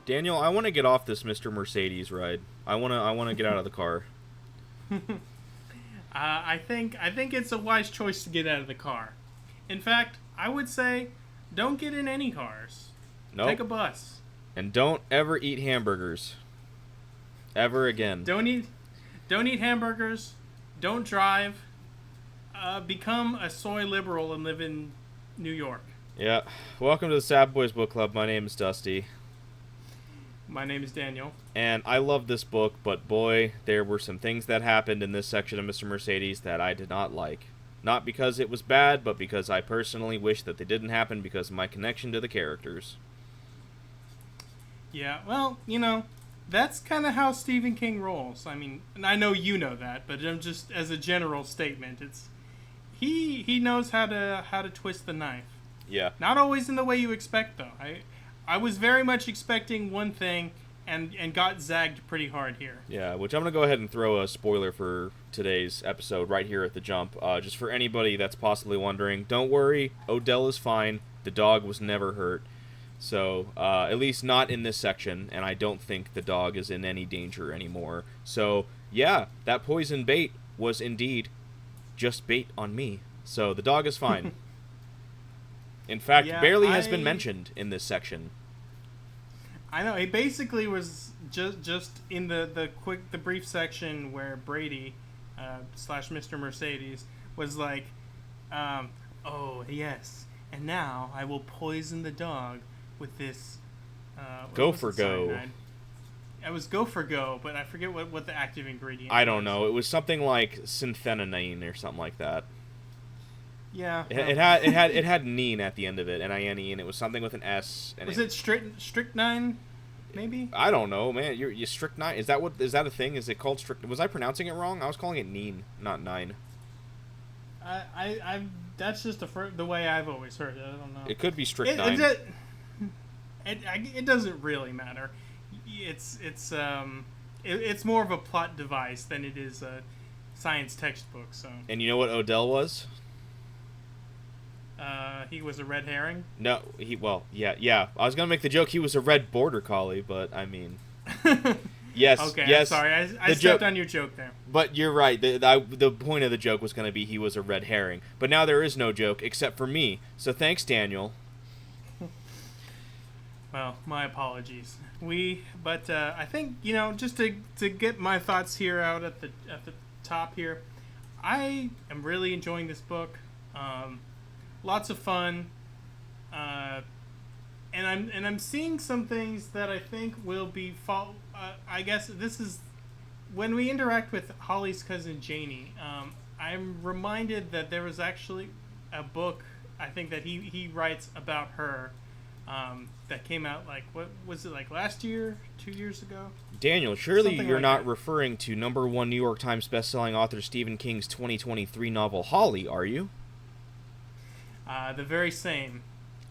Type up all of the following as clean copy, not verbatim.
Daniel, I want to get off this Mr. Mercedes ride. I want to get out of the car. I think it's a wise choice to get out of the car. In fact, I would say, don't get in any cars. Nope. Take a bus. And don't ever eat hamburgers. Ever again. Don't eat hamburgers. Don't drive. Become a soy liberal and live in New York. Yeah. Welcome to the Sad Boys Book Club. My name is Dusty. My name is Daniel. And I love this book, but boy, there were some things that happened in this section of Mr. Mercedes that I did not like. Not because it was bad, but because I personally wish that they didn't happen because of my connection to the characters. Yeah, well, that's kind of how Stephen King rolls. I mean, and I know you know that, but I'm just as a general statement, it's he knows how to twist the knife. Yeah. Not always in the way you expect, though. I was very much expecting one thing and got zagged pretty hard here. Yeah, which I'm going to go ahead and throw a spoiler for today's episode right here at the jump. Just for anybody that's possibly wondering, don't worry, Odell is fine. The dog was never hurt. So, at least not in this section, and I don't think the dog is in any danger anymore. So, yeah, that poison bait was indeed just bait on me. So, the dog is fine. In fact, Yeah, barely has been mentioned in this section. I know, he basically was just in the brief section where Brady slash Mr. Mercedes was like, oh, yes, and now I will poison the dog with this Go for Go. Cyanide? It was Go for Go, but I forget what the active ingredient I don't was. know. It was something like syntheninine or something like that. Yeah. It had nine at the end of it, N-I-N-E, and it was something with an S. And was it strychnine? Maybe. I don't know, man. You strychnine. Is that a thing? Is it called strychnine? Was I pronouncing it wrong? I was calling it nine, not nine. I that's just the way I've always heard it. I don't know. It could be strychnine. It doesn't really matter. It's more of a plot device than it is a science textbook. So. And you know what Odell was? He was a red herring. No, yeah. I was gonna make the joke he was a red border collie, but I mean, yes, Okay, yes. I'm sorry, I stepped on your joke there. But you're right. The point of the joke was gonna be he was a red herring, but now there is no joke except for me. So thanks, Daniel. Well, my apologies. I think just to get my thoughts here out at the top here, I am really enjoying this book. Lots of fun, and I'm seeing some things that I think will be I guess this is when we interact with Holly's cousin Janie. I'm reminded that there was actually a book I think that he writes about her. That came out what was it last year, 2 years ago? Daniel, surely Something you're like not that. referring to #1 New York Times bestselling author Stephen King's 2023 novel Holly, are you? The very same,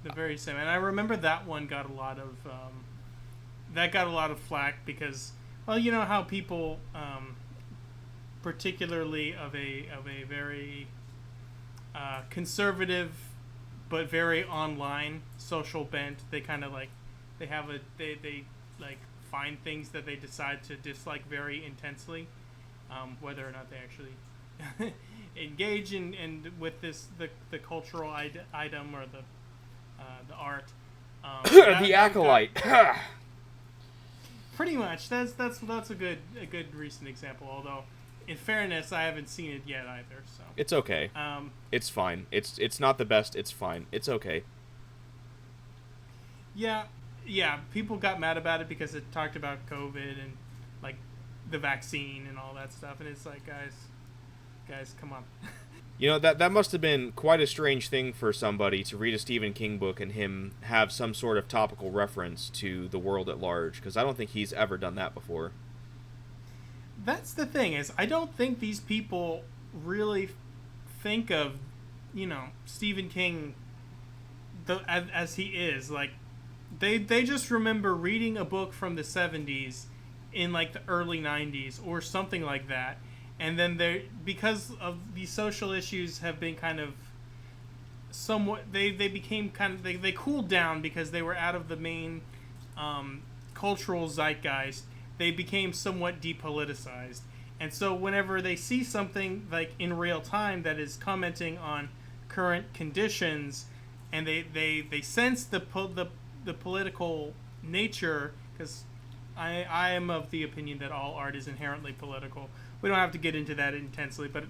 and I remember that one got a lot of flack because, well, you know how people, particularly of a very conservative but very online social bent, they kind of they find things that they decide to dislike very intensely, whether or not they actually engage in with the cultural item or the art. The acolyte. Pretty much. That's a good recent example. Although, in fairness, I haven't seen it yet either. So It's okay. It's fine. It's not the best. It's fine. It's okay. yeah. People got mad about it because it talked about COVID and the vaccine and all that stuff, and it's like, guys, come on. You know, that must have been quite a strange thing for somebody to read a Stephen King book and him have some sort of topical reference to the world at large, because I don't think he's ever done that before. That's the thing, is I don't think these people really think of, Stephen King as he is. They just remember reading a book from the 70s in the early 90s or something like that. And then because of these social issues have been kind of somewhat, they became kind of, they cooled down because they were out of the main cultural zeitgeist, they became somewhat depoliticized. And so whenever they see something like in real time that is commenting on current conditions, and they sense the political nature, because I am of the opinion that all art is inherently political. We don't have to get into that intensely, but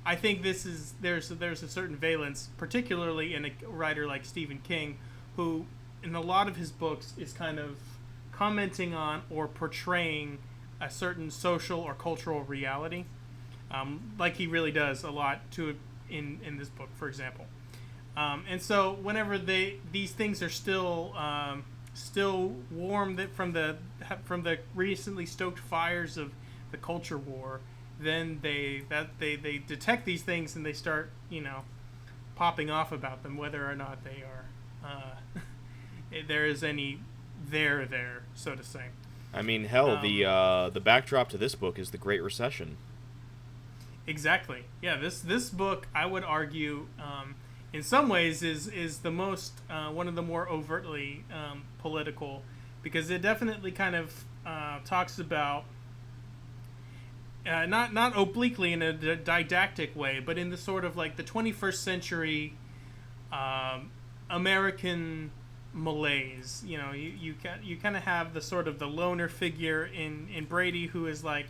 I think there's a certain valence, particularly in a writer like Stephen King, who in a lot of his books is kind of commenting on or portraying a certain social or cultural reality, like he really does a lot in this book, for example. And so whenever these things are still warm from the recently stoked fires of the culture war, then they detect these things and they start popping off about them, whether or not they are there is any there, so to say. I mean, hell, the backdrop to this book is the Great Recession. Exactly. Yeah, this book, I would argue, in some ways is the most one of the more overtly political, because it definitely kind of talks about not obliquely in a didactic way, but in the sort of like the 21st century American malaise. You kind of have the sort of the loner figure in Brady, who is like,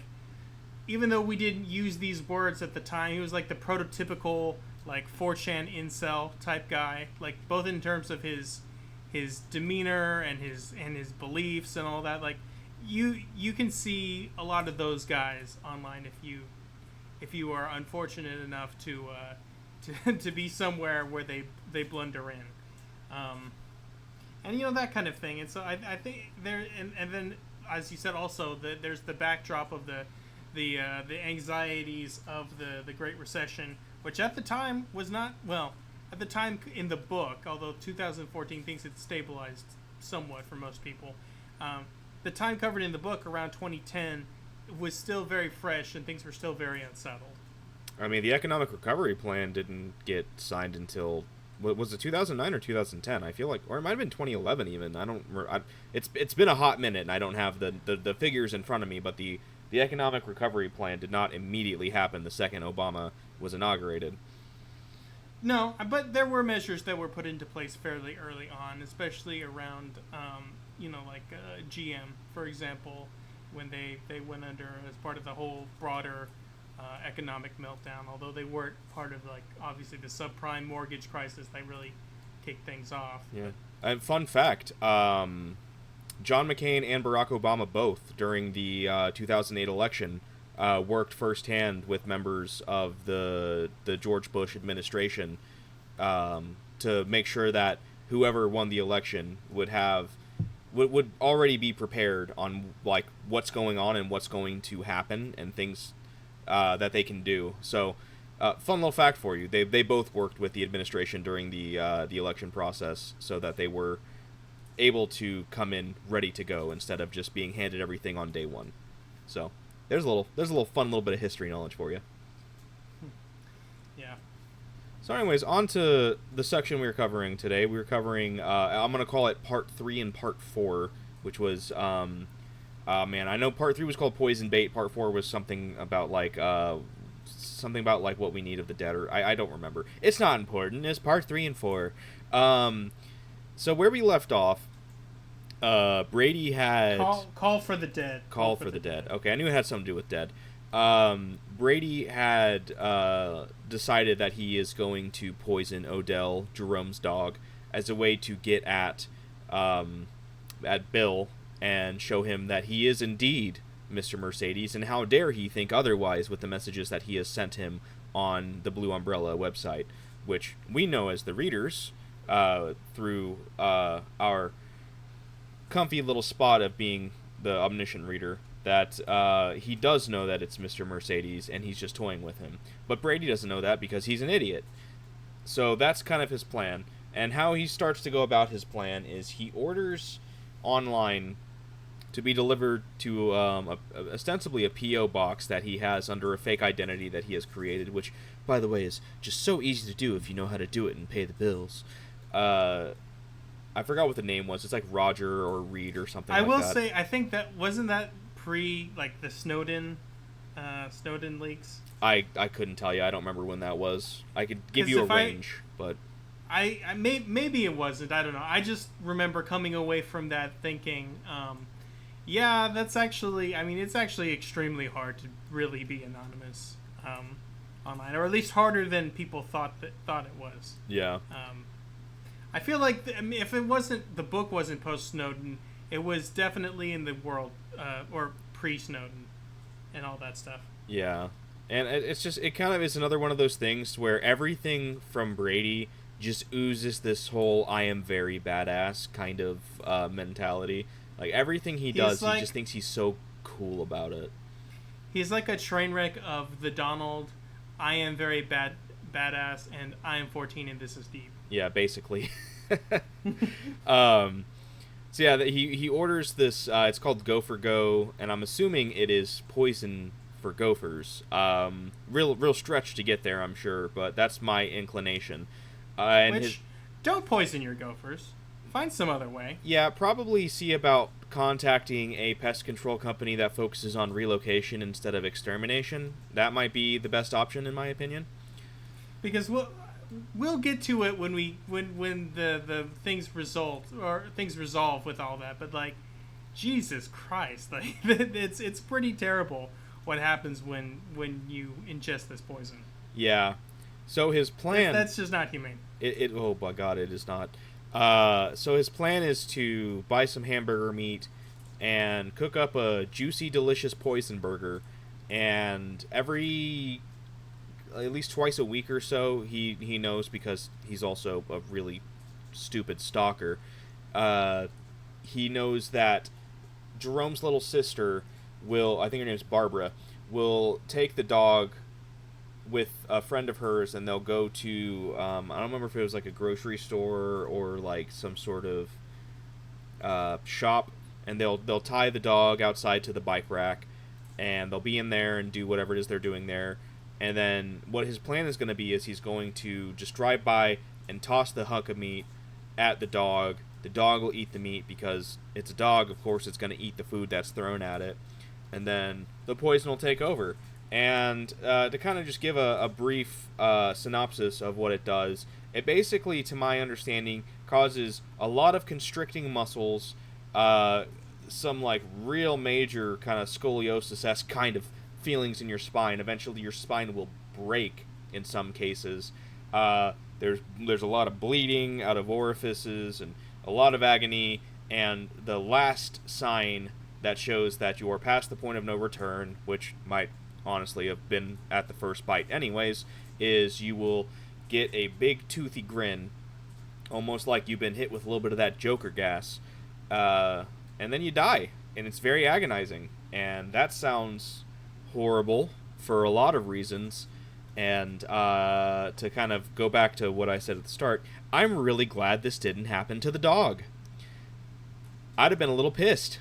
even though we didn't use these words at the time, he was like the prototypical like 4chan incel type guy, like both in terms of his demeanor and his beliefs and all that. Like you can see a lot of those guys online if you are unfortunate enough to be somewhere where they blunder in. And that kind of thing. And so I think there, and then as you said also, there's the backdrop of the anxieties of the Great Recession, which at the time was not, well, at the time in the book, although 2014 things had stabilized somewhat for most people, the time covered in the book around 2010 was still very fresh and things were still very unsettled. I mean, the economic recovery plan didn't get signed until, was it 2009 or 2010? I feel like, or it might have been 2011 even. I don't remember. It's been a hot minute, and I don't have the figures in front of me. But the economic recovery plan did not immediately happen the second Obama was inaugurated. No, but there were measures that were put into place fairly early on, especially around, GM, for example, when they went under as part of the whole broader economic meltdown. Although they weren't part of, like, obviously the subprime mortgage crisis, they really kicked things off. Yeah. And fun fact, John McCain and Barack Obama both, during the 2008 election, worked firsthand with members of the George Bush administration to make sure that whoever won the election would already be prepared on like what's going on and what's going to happen and things that they can do. So, fun little fact for you: they both worked with the administration during the election process, so that they were able to come in ready to go instead of just being handed everything on day one. So there's a little fun little bit of history knowledge for you. Yeah. So anyways, on to the section we were covering today. We were covering I'm going to call it part 3 and part 4, which was I know part 3 was called Poison Bait, part 4 was something about like what we need of the dead, or I don't remember. It's not important. It's part 3 and 4. So where we left off, Brady had call for the dead. Call for the dead. Okay, I knew it had something to do with dead. Brady had decided that he is going to poison Odell, Jerome's dog, as a way to get at Bill and show him that he is indeed Mr. Mercedes, and how dare he think otherwise with the messages that he has sent him on the Blue Umbrella website, which we know as the readers, through our comfy little spot of being the omniscient reader, that he does know that it's Mr. Mercedes and he's just toying with him. But Brady doesn't know that because he's an idiot. So that's kind of his plan. And how he starts to go about his plan is he orders online to be delivered to ostensibly a P.O. box that he has under a fake identity that he has created, which, by the way, is just so easy to do if you know how to do it and pay the bills. I forgot what the name was. It's like Roger or Reed or something I like will that. say, I think that wasn't that pre like the Snowden leaks. I couldn't tell you. I don't remember when that was. I could give 'Cause you a if I- range, but Maybe it wasn't. I don't know. I just remember coming away from that thinking, yeah, that's actually. I mean, it's actually extremely hard to really be anonymous online, or at least harder than people thought it was. yeah. I feel like I mean, if it wasn't the book wasn't post Snowden, it was definitely in the world or pre Snowden and all that stuff. Yeah. And it's just, it kind of is another one of those things where everything from Brady just oozes this whole I am very badass kind of mentality. Like, everything he does, like, he just thinks he's so cool about it. He's like a train wreck of the Donald, I am very badass, and I am 14 and this is deep. Yeah, basically. So yeah, he orders this, it's called Go for Go, and I'm assuming it is poison for gophers. Real stretch to get there, I'm sure, but that's my inclination. Don't poison your gophers. Find some other way. Yeah, probably see about contacting a pest control company that focuses on relocation instead of extermination. That might be the best option, in my opinion. Because we'll get to it when the things resolve with all that. But like, Jesus Christ, like it's pretty terrible what happens when you ingest this poison. Yeah. So his plan... That's just not humane. Oh my god, it is not. So his plan is to buy some hamburger meat and cook up a juicy, delicious poison burger. And at least twice a week or so, he knows, because he's also a really stupid stalker. He knows that Jerome's little sister will, I think her name's Barbara, will take the dog with a friend of hers, and they'll go to I don't remember if it was like a grocery store or like some sort of shop, and they'll tie the dog outside to the bike rack, and they'll be in there and do whatever it is they're doing there. And then what his plan is going to be is he's going to just drive by and toss the hunk of meat at the dog. The dog will eat the meat because it's a dog, of course it's going to eat the food that's thrown at it, and then the poison will take over. And to kind of just give a brief synopsis of what it does, it basically, to my understanding, causes a lot of constricting muscles, some like real major kind of scoliosis-esque kind of feelings in your spine. Eventually your spine will break in some cases. There's a lot of bleeding out of orifices and a lot of agony, and the last sign that shows that you are past the point of no return, which might honestly have been at the first bite anyways, is you will get a big toothy grin, almost like you've been hit with a little bit of that Joker gas, and then you die, and it's very agonizing, and that sounds horrible for a lot of reasons. And to kind of go back to what I said at the start, I'm really glad this didn't happen to the dog. I'd have been a little pissed.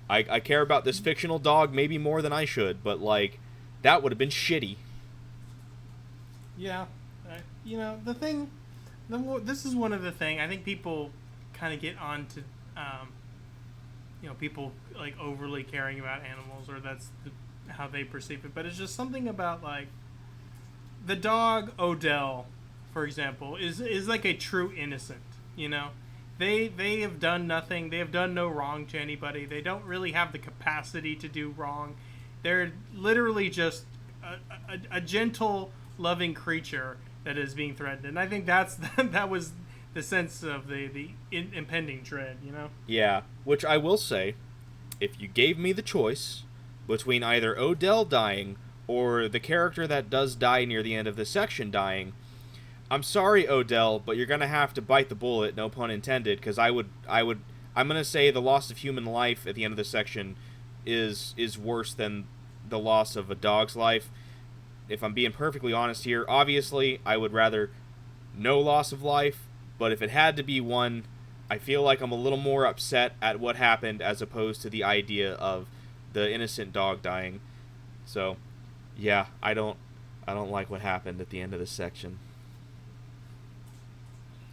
I care about this fictional dog maybe more than I should, but, like, that would have been shitty. Yeah. This is one of the things, I think people kind of get on to, people, like, overly caring about animals, or that's how they perceive it, but it's just something about, like, the dog Odell, for example, is like a true innocent, They have done nothing. They have done no wrong to anybody. They don't really have the capacity to do wrong. They're literally just a gentle, loving creature that is being threatened. And I think that was the sense of the impending dread, Yeah, which I will say, if you gave me the choice between either Odell dying or the character that does die near the end of the section dying, I'm sorry, Odell, but you're gonna have to bite the bullet, no pun intended, because I'm gonna say the loss of human life at the end of this section is worse than the loss of a dog's life. If I'm being perfectly honest here, obviously, I would rather no loss of life, but if it had to be one, I feel like I'm a little more upset at what happened as opposed to the idea of the innocent dog dying. So, yeah, I don't like what happened at the end of this section.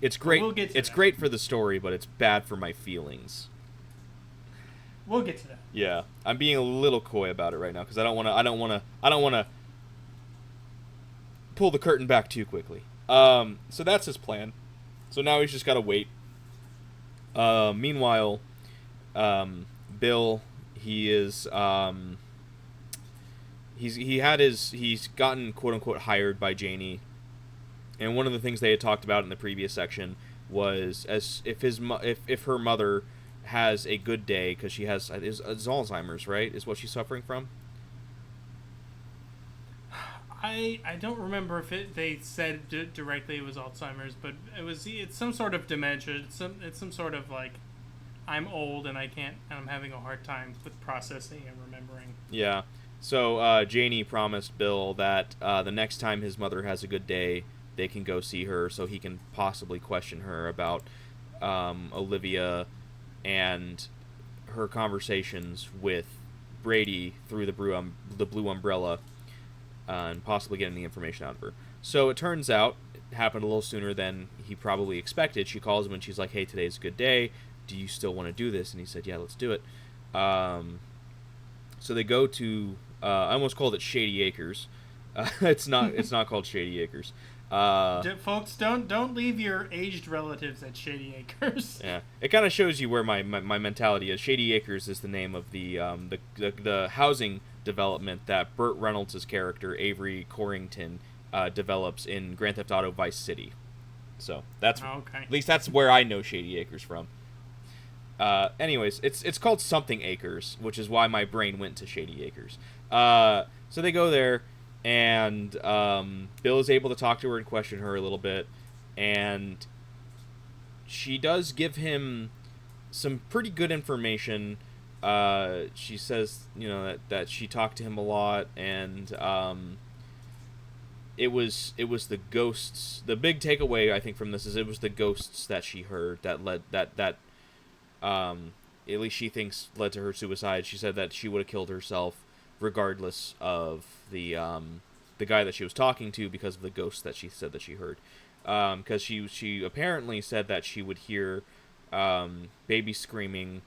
It's great. We'll get to It's that. great for the story, but it's bad for my feelings. We'll get to that. Yeah, I'm being a little coy about it right now because I don't want to pull the curtain back too quickly. So that's his plan. So now he's just got to wait. Meanwhile, Bill, he's gotten quote unquote hired by Janie, and one of the things they had talked about in the previous section was if her mother has a good day because she has is Alzheimer's, right? Is what she's suffering from. I don't remember if they said directly it was Alzheimer's, but it's some sort of dementia. It's some sort of like, I'm old and I'm having a hard time with processing and remembering. Yeah. So Janie promised Bill that the next time his mother has a good day, they can go see her so he can possibly question her about Olivia and her conversations with Brady through the Blue Umbrella, and possibly getting the information out of her. So it turns out it happened a little sooner than he probably expected. She calls him and she's like, "Hey, today's a good day. Do you still want to do this?" And he said, "Yeah, let's do it." So they go to I almost called it Shady Acres. It's not called Shady Acres. Folks, don't leave your aged relatives at Shady Acres. Yeah, it kind of shows you where my mentality is. Shady Acres is the name of the housing development that Burt Reynolds' character Avery Corrington develops in Grand Theft Auto Vice City. So that's okay. At least that's where I know Shady Acres from. Anyways, it's called something Acres, which is why my brain went to Shady Acres. So they go there, and Bill is able to talk to her and question her a little bit, and she does give him some pretty good information. She says, that she talked to him a lot, and it was the ghosts. The big takeaway I think from this is it was the ghosts that she heard that led that at least she thinks led to her suicide. She said that she would have killed herself regardless of the guy that she was talking to because of the ghosts that she said that she heard. Because she apparently said that she would hear baby screaming,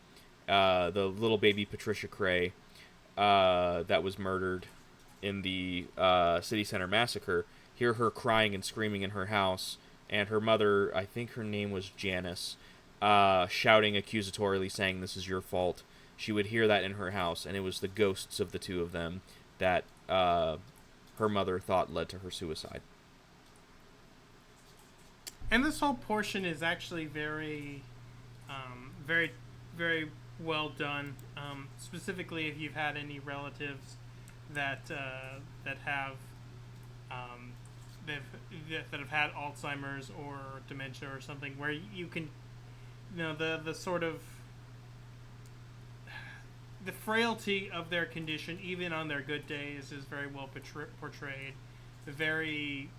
the little baby Patricia Cray that was murdered in the City Center massacre, hear her crying and screaming in her house, and her mother, I think her name was Janice, shouting accusatorily saying, "This is your fault." She would hear that in her house, and it was the ghosts of the two of them that her mother thought led to her suicide. And this whole portion is actually very, very, very well done. Specifically, if you've had any relatives that have that have had Alzheimer's or dementia or something, where you can, the sort of the frailty of their condition, even on their good days, is very well portrayed. Very,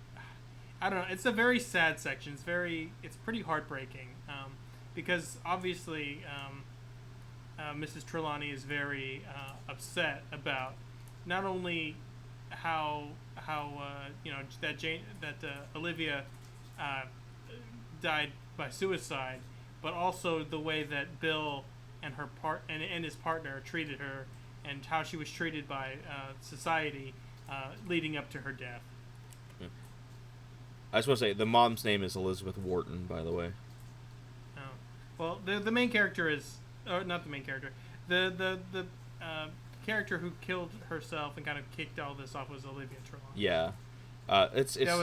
I don't know. It's a very sad section. It's pretty heartbreaking, because obviously Mrs. Trelawney is very upset about not only how Olivia died by suicide, but also the way that Bill and and his partner treated her, and how she was treated by society leading up to her death. I just want to say the mom's name is Elizabeth Wharton, by the way. Oh, well, the main character is, or not the main character, the character who killed herself and kind of kicked all this off was Olivia Trelawney. Yeah,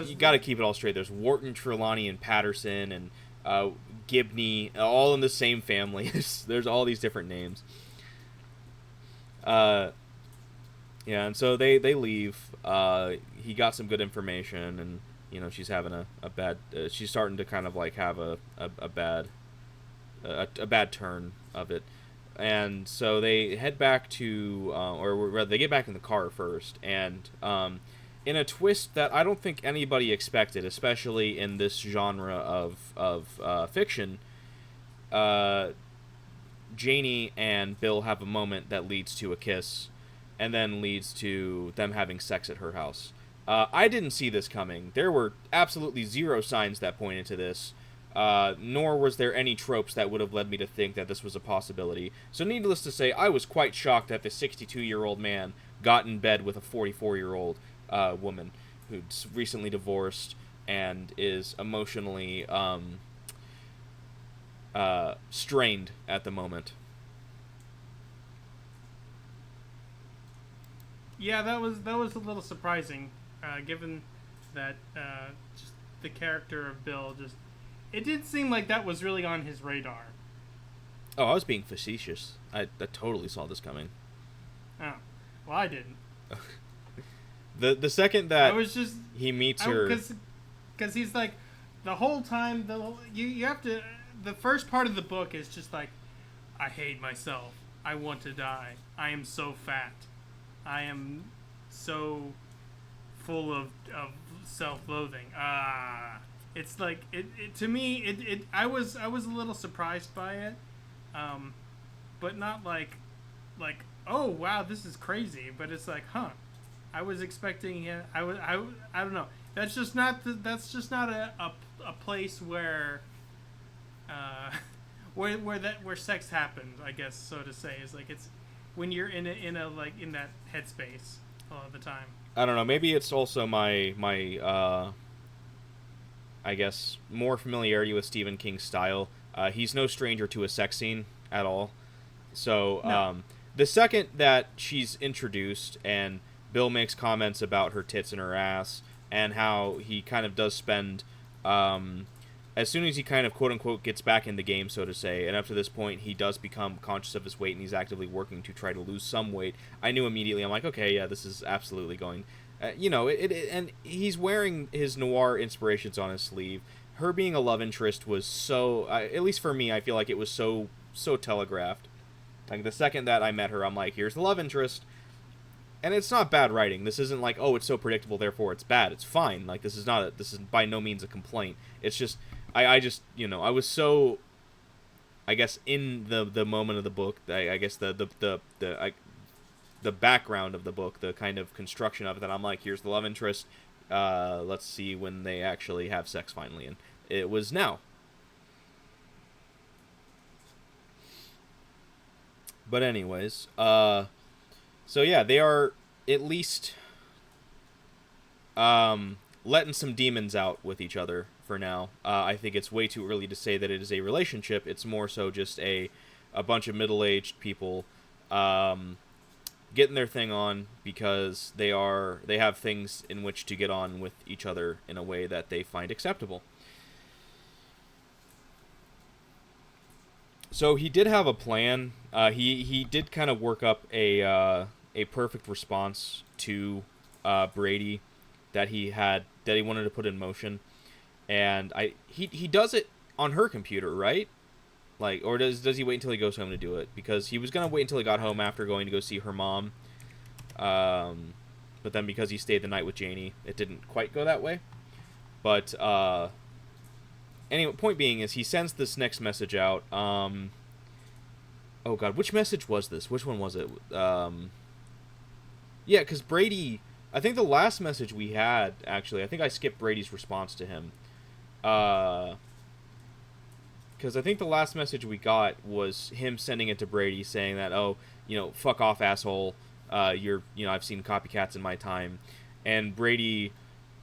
you got to keep it all straight. There's Wharton, Trelawney, and Patterson, and Gibney, all in the same family. There's all these different names. Yeah, and so they leave. He got some good information, and she's having a bad. She's starting to kind of like have a bad turn of it, and so they head back to, or rather, they get back in the car first, and in a twist that I don't think anybody expected, especially in this genre of fiction, Janie and Bill have a moment that leads to a kiss, and then leads to them having sex at her house. I didn't see this coming. There were absolutely zero signs that pointed to this. nor was there any tropes that would have led me to think that this was a possibility. So needless to say, I was quite shocked that the 62-year-old man got in bed with a 44-year-old woman who's recently divorced and is emotionally strained at the moment. Yeah, that was a little surprising, given that just the character of Bill just. It did seem like that was really on his radar. Oh, I was being facetious. I totally saw this coming. Oh, well, I didn't. The second that I was just he meets her, because he's like the whole time you have to. The first part of the book is just like, I hate myself. I want to die. I am so fat. I am so full of self-loathing. It's like it to me. I was a little surprised by it, but not like oh wow, this is crazy. But it's like, huh, I was expecting it. I don't know. That's just not a place where where sex happens, I guess, so to say. Is like it's when you're in a like in that headspace a lot of the time. I don't know. Maybe it's also my I guess more familiarity with Stephen King's style. He's no stranger to a sex scene at all. So No. the second that she's introduced and Bill makes comments about her tits and her ass and how he kind of does spend as soon as he kind of quote-unquote gets back in the game, so to say, and up to this point he does become conscious of his weight and he's actively working to try to lose some weight, I knew immediately, I'm like, okay, yeah, this is absolutely going... and he's wearing his noir inspirations on his sleeve. Her being a love interest was so... at least for me, I feel like it was so telegraphed. Like, the second that I met her, I'm like, here's the love interest. And it's not bad writing. This isn't like, oh, it's so predictable, therefore it's bad. It's fine. Like, this is by no means a complaint. It's just... I just, I was so, I guess, in the moment of the book, I guess the background of the book, the kind of construction of it, that I'm like, here's the love interest, let's see when they actually have sex finally, and it was now. But anyways, so yeah, they are at least letting some demons out with each other for now. I think it's way too early to say that it is a relationship. It's more so just a bunch of middle-aged people getting their thing on because they have things in which to get on with each other in a way that they find acceptable. So he did have a plan. He did kind of work up a perfect response to Brady that he wanted to put in motion. And he does it on her computer, right? Like, or does he wait until he goes home to do it? Because he was gonna wait until he got home after going to go see her mom. But then because he stayed the night with Janie, it didn't quite go that way. But anyway, point being is he sends this next message out. Oh god, which message was this? Which one was it? Yeah, because Brady. I think the last message we had, actually, I think I skipped Brady's response to him. Because I think the last message we got was him sending it to Brady saying that, oh, fuck off, asshole. I've seen copycats in my time. And Brady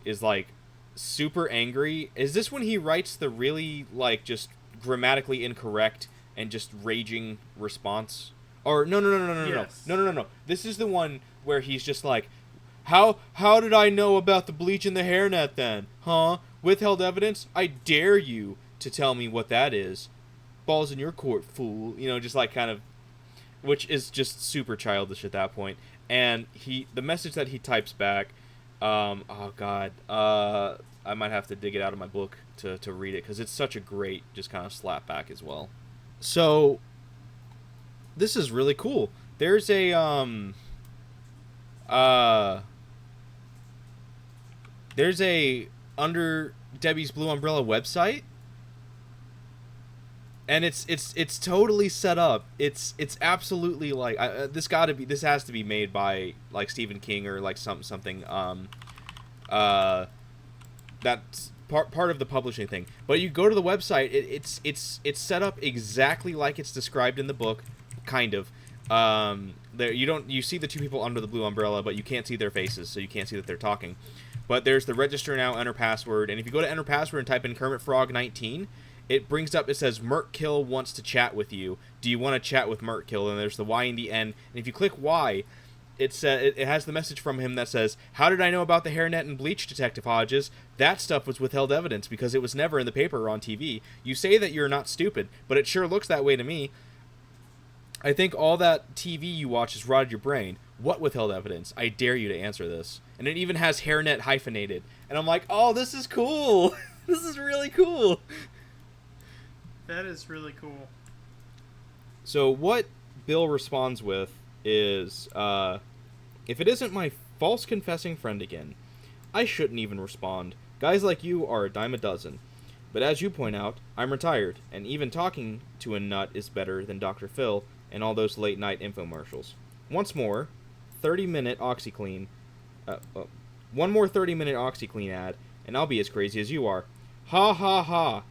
is, like, super angry. Is this when he writes the really, like, just grammatically incorrect and just raging response? Or, no. Yes. No. This is the one where he's just like, How did I know about the bleach in the hairnet then? Huh? Withheld evidence? I dare you to tell me what that is. Balls in your court, fool. Just like kind of... Which is just super childish at that point. And the message that he types back... oh, God. I might have to dig it out of my book to read it, because it's such a great just kind of slap back as well. So, this is really cool. There's a under Debbie's Blue Umbrella website, and it's totally set up. It's absolutely like this has to be made by like Stephen King or like something that part of the publishing thing. But you go to the website, it's set up exactly like it's described in the book, kind of. There you see the two people under the blue umbrella, but you can't see their faces, so you can't see that they're talking. But there's the register now, enter password, and if you go to enter password and type in Kermit Frog 19, it brings up, it says Mertkill wants to chat with you. Do you want to chat with Mertkill? And there's the Y in the end. And if you click Y, it has the message from him that says, how did I know about the hairnet and bleach, Detective Hodges? That stuff was withheld evidence because it was never in the paper or on TV. You say that you're not stupid, but it sure looks that way to me. I think all that TV you watch has rotted your brain. What withheld evidence? I dare you to answer this. And it even has hairnet hyphenated. And I'm like, oh, this is cool. This is really cool. That is really cool. So what Bill responds with is, if it isn't my false confessing friend again, I shouldn't even respond. Guys like you are a dime a dozen. But as you point out, I'm retired, and even talking to a nut is better than Dr. Phil and all those late-night infomercials. Once more, 30-minute OxyClean. One more 30-minute OxyClean ad, and I'll be as crazy as you are. Ha ha ha.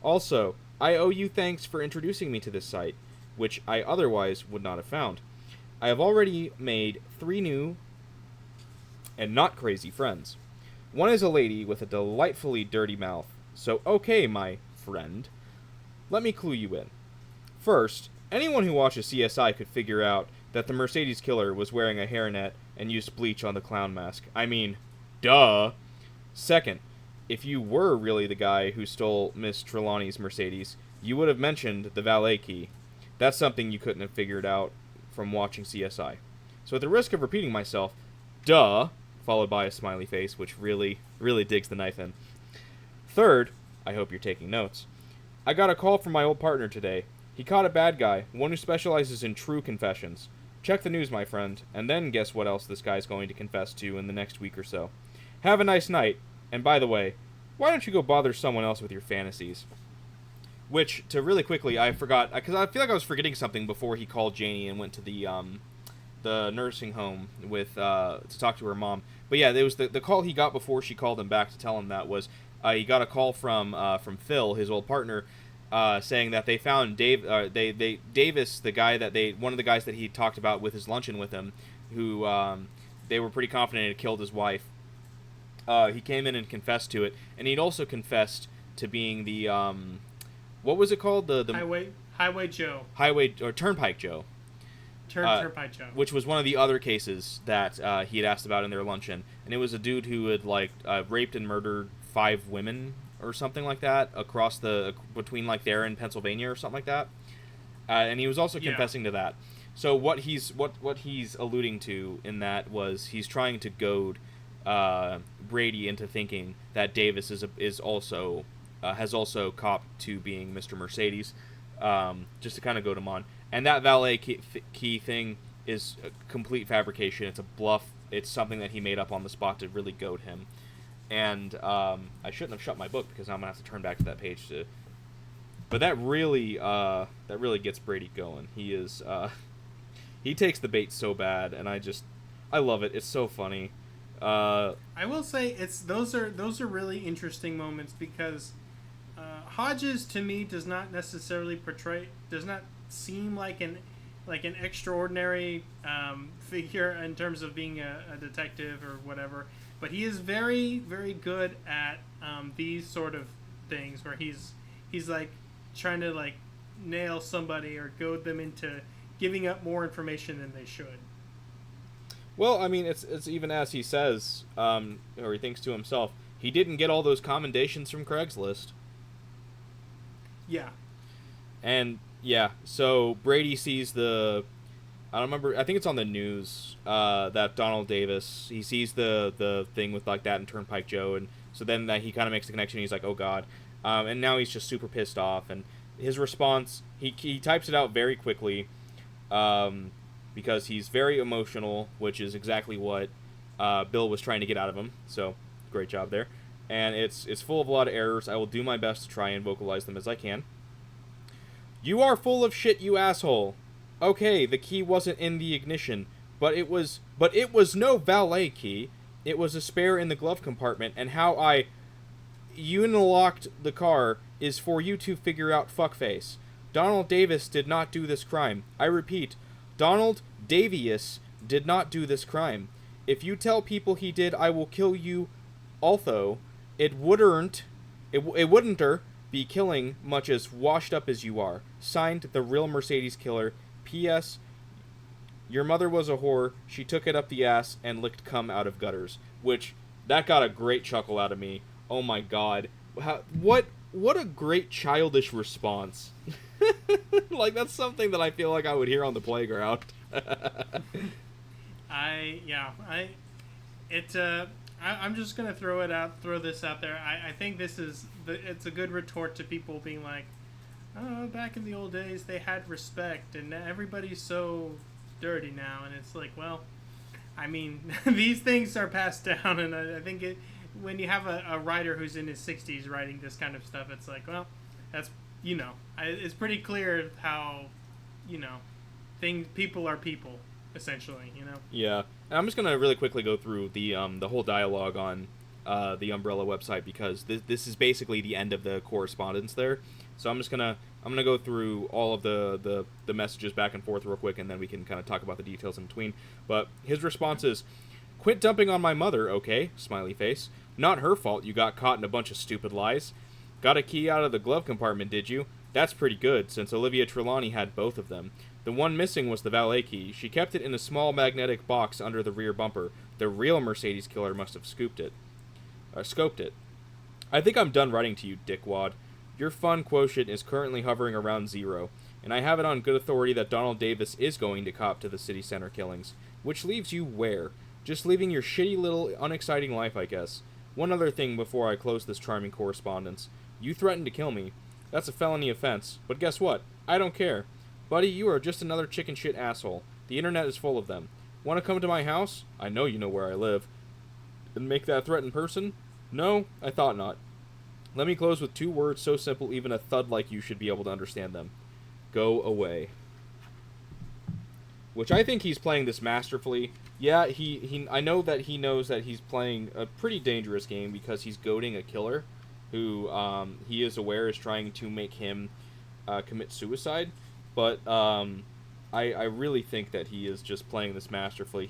Also, I owe you thanks for introducing me to this site, which I otherwise would not have found. I have already made 3 new and not crazy friends. One is a lady with a delightfully dirty mouth. So, okay, my friend, let me clue you in. First, anyone who watches CSI could figure out that the Mercedes killer was wearing a hairnet and used bleach on the clown mask. I mean, duh. Second, if you were really the guy who stole Miss Trelawney's Mercedes, you would have mentioned the valet key. That's something you couldn't have figured out from watching CSI. So at the risk of repeating myself, duh, followed by a smiley face, which really, really digs the knife in. Third, I hope you're taking notes, I got a call from my old partner today. He caught a bad guy, one who specializes in true confessions. Check the news, my friend, and then guess what else this guy's going to confess to in the next week or so. Have a nice night, and by the way, why don't you go bother someone else with your fantasies? Which, to really quickly, I forgot, because I feel like I was forgetting something before he called Janie and went to the nursing home with to talk to her mom. But yeah, there was the call he got before she called him back to tell him that was he got a call from Phil, his old partner, saying that they found Davis, the guy that one of the guys that he talked about with his luncheon with him, who they were pretty confident had killed his wife. He came in and confessed to it, and he'd also confessed to being the what was it called, the Highway Joe, Turnpike Joe. Turnpike Joe, which was one of the other cases that he had asked about in their luncheon, and it was a dude who had raped and murdered 5 women or something like that across between there and Pennsylvania or something like that, and he was also confessing to that. So what he's alluding to in that was he's trying to goad Brady into thinking that Davis is also has also copped to being Mr. Mercedes, just to kind of goad him on. And that valet key thing is a complete fabrication. It's a bluff. It's something that he made up on the spot to really goad him. And I shouldn't have shut my book because I'm gonna have to turn back to that page to. But that really gets Brady going. He is he takes the bait so bad, and I love it. It's so funny. I will say those are really interesting moments because Hodges to me does not seem like an extraordinary figure in terms of being a detective or whatever, but he is very, very good at these sort of things where he's trying to nail somebody or goad them into giving up more information than they should. Well, I mean, it's even as he says, or he thinks to himself, he didn't get all those commendations from Craigslist. Yeah. And yeah, so Brady sees I don't remember, I think it's on the news, that Donald Davis, he sees the thing with that and Turnpike Joe, and so then he kind of makes the connection, he's like, oh god, and now he's just super pissed off, and his response, he types it out very quickly, because he's very emotional, which is exactly what Bill was trying to get out of him, so great job there, and it's full of a lot of errors. I will do my best to try and vocalize them as I can. You are full of shit, you asshole. Okay, the key wasn't in the ignition, but it was no valet key. It was a spare in the glove compartment, and how unlocked the car is for you to figure out fuckface. Donald Davis did not do this crime. I repeat, Donald Davius did not do this crime. If you tell people he did, I will kill you. Although, it wouldn't be killing much as washed up as you are. Signed, the real Mercedes killer. P.S. Your mother was a whore. She took it up the ass and licked cum out of gutters. Which, that got a great chuckle out of me. Oh my god. What a great childish response. Like, that's something that I feel like I would hear on the playground. I'm just gonna throw this out there. I think it's a good retort to people being like, oh, back in the old days they had respect, and everybody's so dirty now. And it's like, well, I mean, these things are passed down, and I think when you have a writer who's in his 60s writing this kind of stuff, it's like, well, that's, it's pretty clear how, people are people, essentially, Yeah, and I'm just gonna really quickly go through the whole dialogue on the Umbrella website, because this is basically the end of the correspondence there. So I'm gonna go through all of the messages back and forth real quick, and then we can kind of talk about the details in between. But his response is, "Quit dumping on my mother, okay?" Smiley face. "Not her fault you got caught in a bunch of stupid lies. Got a key out of the glove compartment, did you? That's pretty good, since Olivia Trelawney had both of them. The one missing was the valet key. She kept it in a small magnetic box under the rear bumper. The real Mercedes killer must have scoped it. I think I'm done writing to you, dickwad. Your fun quotient is currently hovering around 0, and I have it on good authority that Donald Davis is going to cop to the city center killings. Which leaves you where? Just living your shitty little unexciting life, I guess. One other thing before I close this charming correspondence. You threatened to kill me. That's a felony offense, but guess what? I don't care. Buddy, you are just another chicken shit asshole. The internet is full of them. Want to come to my house? I know you know where I live. And make that threat in person? No, I thought not. Let me close with 2 words so simple even a thud like you should be able to understand them. Go away." Which I think he's playing this masterfully. Yeah, I know that he knows that he's playing a pretty dangerous game, because he's goading a killer who he is aware is trying to make him commit suicide. But I really think that he is just playing this masterfully.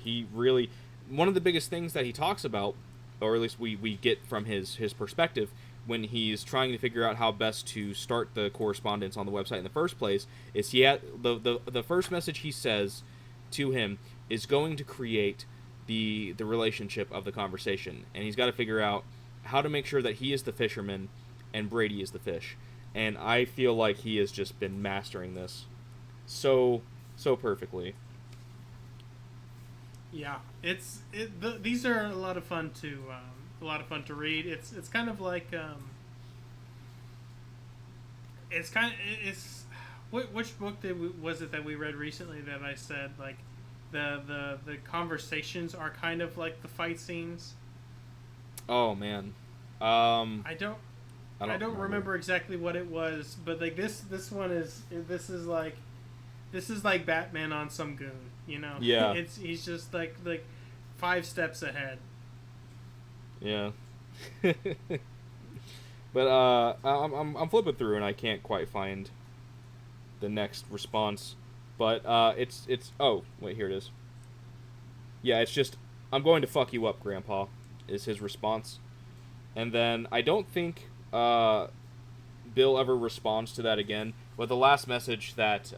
One of the biggest things that he talks about, or at least we get from his perspective, when he's trying to figure out how best to start the correspondence on the website in the first place, is the first message he says to him is going to create the relationship of the conversation, and he's got to figure out how to make sure that he is the fisherman and Brady is the fish. And I feel like he has just been mastering this so perfectly. Yeah, these are a lot of fun to read. It's kind of like which book was it that we read recently that I said, like, the conversations are kind of like the fight scenes? Oh man, I don't remember exactly what it was, but like this is like Batman on some goon, Yeah. He's just like 5 steps ahead. Yeah. But I'm flipping through and I can't quite find the next response. But it's oh, wait, here it is. Yeah, it's just, "I'm going to fuck you up, Grandpa," is his response. And then I don't think Bill ever responds to that again. But the last message that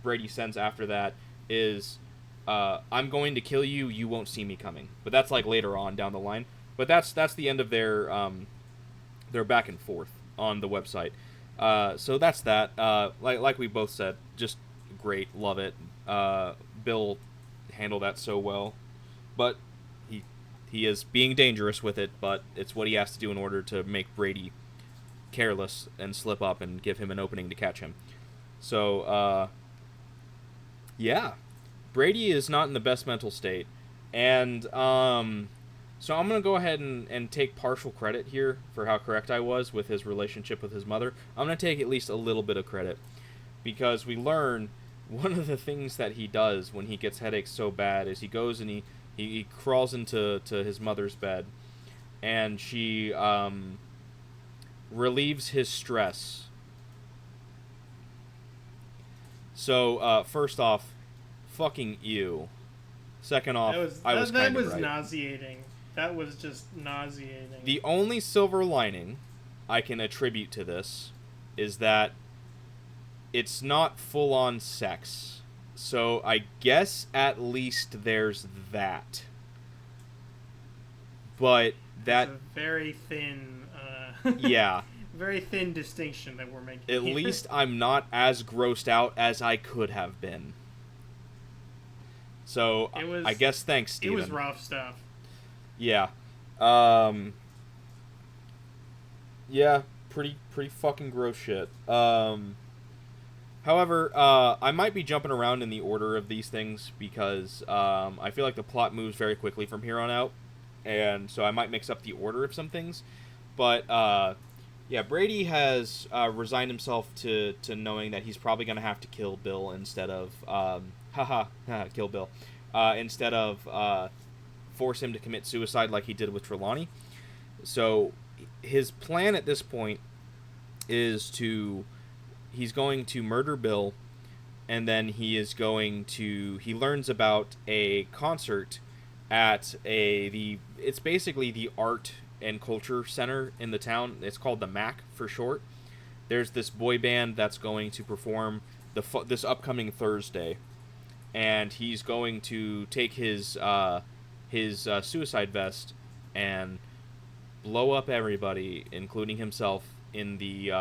Brady sends after that is, "I'm going to kill you, you won't see me coming." But that's like later on down the line. But that's the end of their back and forth on the website. So that's that. Like we both said, just great, love it. Bill handled that so well, but he is being dangerous with it. But it's what he has to do in order to make Brady careless and slip up and give him an opening to catch him. So yeah, Brady is not in the best mental state, and so I'm going to go ahead and take partial credit here for how correct I was with his relationship with his mother. I'm going to take at least a little bit of credit, because we learn one of the things that he does when he gets headaches so bad is he goes and he crawls into his mother's bed, and she relieves his stress. So, first off, fucking ew. Second off, I was kind of right. That was nauseating. That was just nauseating. The only silver lining I can attribute to this is that it's not full-on sex. So I guess at least there's that. But that... It's a very thin... yeah. Very thin distinction that we're making At here. least I'm not as grossed out as I could have been. So, I guess thanks, Steven. It was rough stuff. Yeah. Yeah, pretty fucking gross shit. However, I might be jumping around in the order of these things because I feel like the plot moves very quickly from here on out, and so I might mix up the order of some things. But yeah, Brady has resigned himself to knowing that he's probably going to have to kill Bill instead of kill Bill instead of force him to commit suicide like he did with Trelawney. So his plan at this point is he's going to murder Bill, and then he learns about a concert at it's basically the art and culture center in the town. It's called the MAC for short. There's this boy band that's going to perform this upcoming Thursday, and he's going to take his suicide vest and blow up everybody, including himself, in the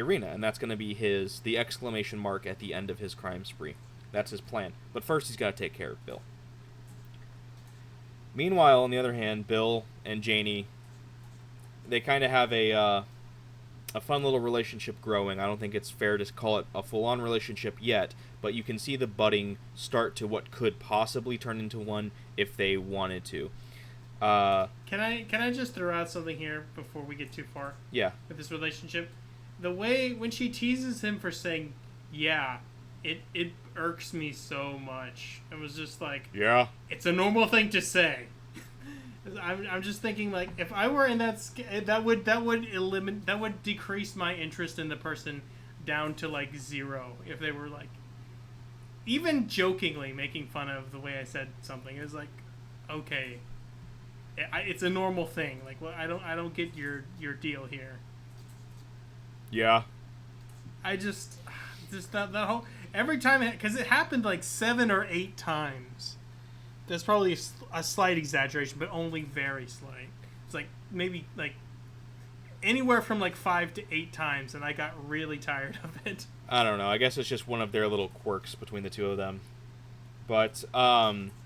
arena, and that's going to be the exclamation mark at the end of his crime spree. That's his plan. But first, he's got to take care of Bill. Meanwhile, on the other hand, Bill and Janie, they kind of have a fun little relationship growing. I don't think it's fair to call it a full-on relationship yet, but you can see the budding start to what could possibly turn into one if they wanted to. Can I just throw out something here before we get too far? Yeah. With this relationship, the way when she teases him for saying, "Yeah," it irks me so much. It was just like, yeah, it's a normal thing to say. I'm just thinking, like, if I were in that would decrease my interest in the person down to like 0. If they were like even jokingly making fun of the way I said something, it was like, okay, it's a normal thing. Like, well, I don't get your deal here. Yeah. I just that whole every time, because it happened like 7 or 8 times. That's probably a slight exaggeration, but only very slight. It's like maybe like anywhere from like 5 to 8 times, and I got really tired of it. I don't know. I guess it's just one of their little quirks between the two of them. But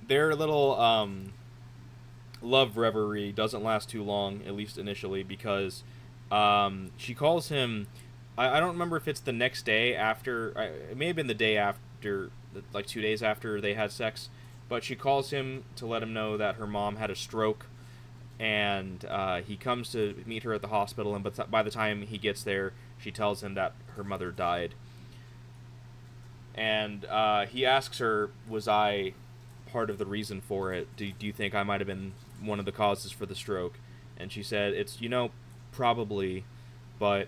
their little love reverie doesn't last too long, at least initially, because she calls him. I don't remember if it's the next day after. It may have been the day after, like 2 days after they had sex. But she calls him to let him know that her mom had a stroke, and he comes to meet her at the hospital, and by the time he gets there, she tells him that her mother died. And he asks her, was I part of the reason for it? Do you think I might have been one of the causes for the stroke? And she said, it's, probably, but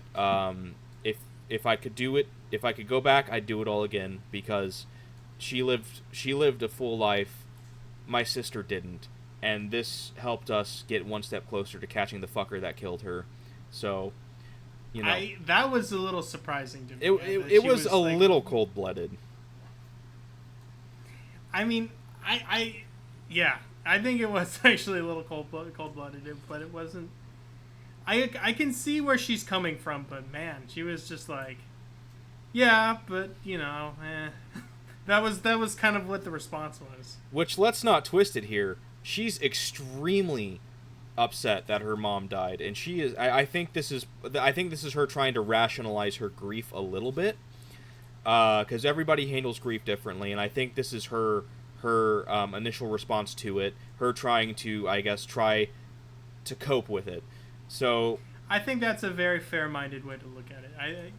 if I could do it, if I could go back, I'd do it all again, because she lived a full life. My sister didn't, and this helped us get one step closer to catching the fucker that killed her. So, that was a little surprising to me. It was a little cold-blooded. I mean, I think it was actually a little cold-blooded, but it wasn't. I can see where she's coming from, but man, she was just like, yeah, but That was kind of what the response was. Which, let's not twist it here. She's extremely upset that her mom died, and she is. I think this is her trying to rationalize her grief a little bit, because everybody handles grief differently, and I think this is her initial response to it. Her trying to, I guess, try to cope with it. So I think that's a very fair-minded way to look at it.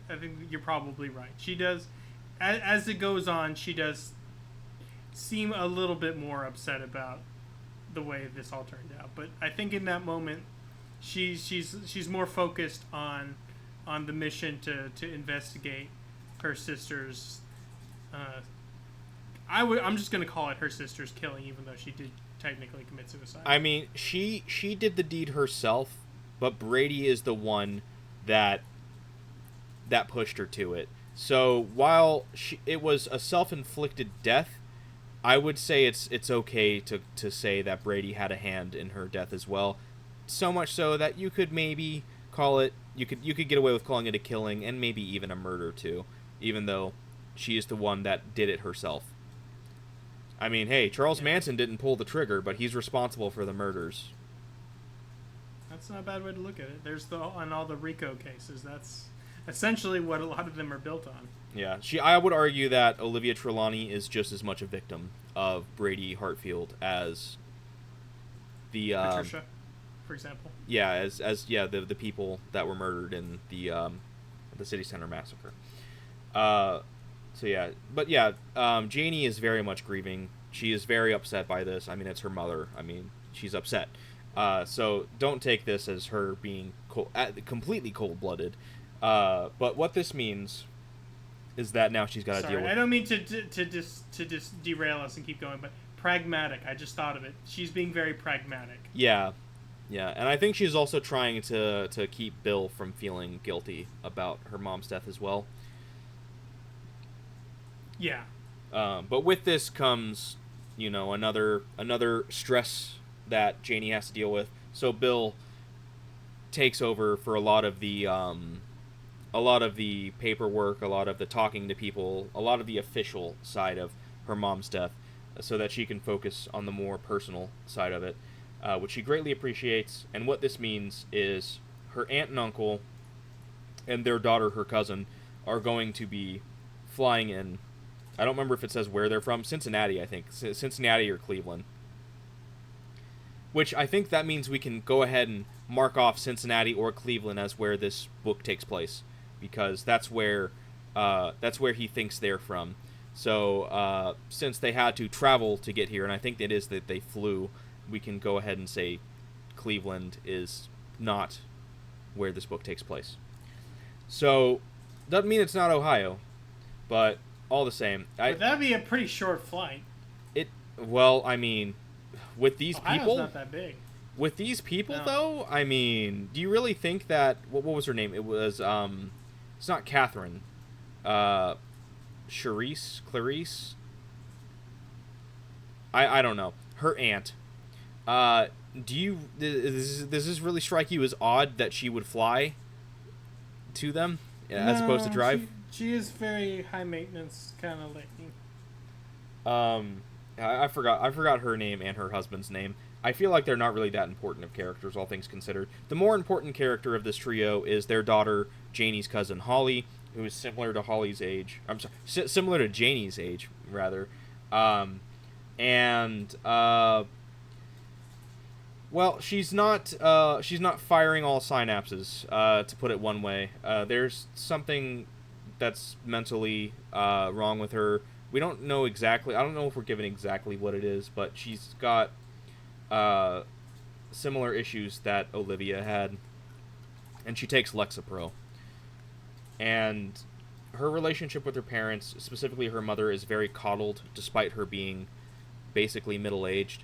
I think you're probably right. She does. As it goes on, she does seem a little bit more upset about the way this all turned out. But I think in that moment, she's more focused on the mission to investigate her sister's. I'm just gonna call it her sister's killing, even though she did technically commit suicide. I mean, she did the deed herself, but Brady is the one that pushed her to it. So while it was a self-inflicted death, I would say it's okay to say that Brady had a hand in her death as well. So much so that you could maybe call it you could get away with calling it a killing and maybe even a murder too, even though she is the one that did it herself. I mean, hey, Charles Manson didn't pull the trigger, but he's responsible for the murders. That's not a bad way to look at it. There's on all the RICO cases. That's essentially what a lot of them are built on. Yeah, I would argue that Olivia Trelawney is just as much a victim of Brady Hartfield as the Patricia, for example. Yeah, as the people that were murdered in the City Center massacre. So yeah, but yeah, Janie is very much grieving. She is very upset by this. I mean, it's her mother. I mean, she's upset. So don't take this as her being completely cold-blooded. But what this means is that now she's got to deal with. I don't mean to just derail us and keep going, but pragmatic. I just thought of it. She's being very pragmatic. Yeah, and I think she's also trying to keep Bill from feeling guilty about her mom's death as well. Yeah. But with this comes, another stress that Janie has to deal with. So Bill takes over for a lot of the paperwork, a lot of the talking to people, a lot of the official side of her mom's death, so that she can focus on the more personal side of it, which she greatly appreciates. And what this means is her aunt and uncle and their daughter, her cousin, are going to be flying in. I don't remember if it says where they're from. Cincinnati, I think. Cincinnati or Cleveland. Which I think that means we can go ahead and mark off Cincinnati or Cleveland as where this book takes place, because that's where he thinks they're from. So since they had to travel to get here, and I think it is that they flew, we can go ahead and say Cleveland is not where this book takes place. So doesn't mean it's not Ohio, but all the same, but that'd be a pretty short flight. Well, I mean, with these Ohio's people, not that big. With these people, No. though, I mean, do you really think that what was her name? It was it's not Catherine, Clarice. I don't know. Her aunt. Does this really strike you as odd that she would fly to them as opposed to drive? She is very high maintenance kind of lady. I forgot her name and her husband's name. I feel like they're not really that important of characters, all things considered. The more important character of this trio is their daughter, Janie's cousin Holly, who is similar to Holly's age. I'm sorry, similar to Janie's age, rather. Well, she's not firing all synapses, to put it one way. There's something that's mentally wrong with her. We don't know exactly. I don't know if we're given exactly what it is, but she's got similar issues that Olivia had, and she takes Lexapro. And her relationship with her parents, specifically her mother, is very coddled, despite her being basically middle-aged.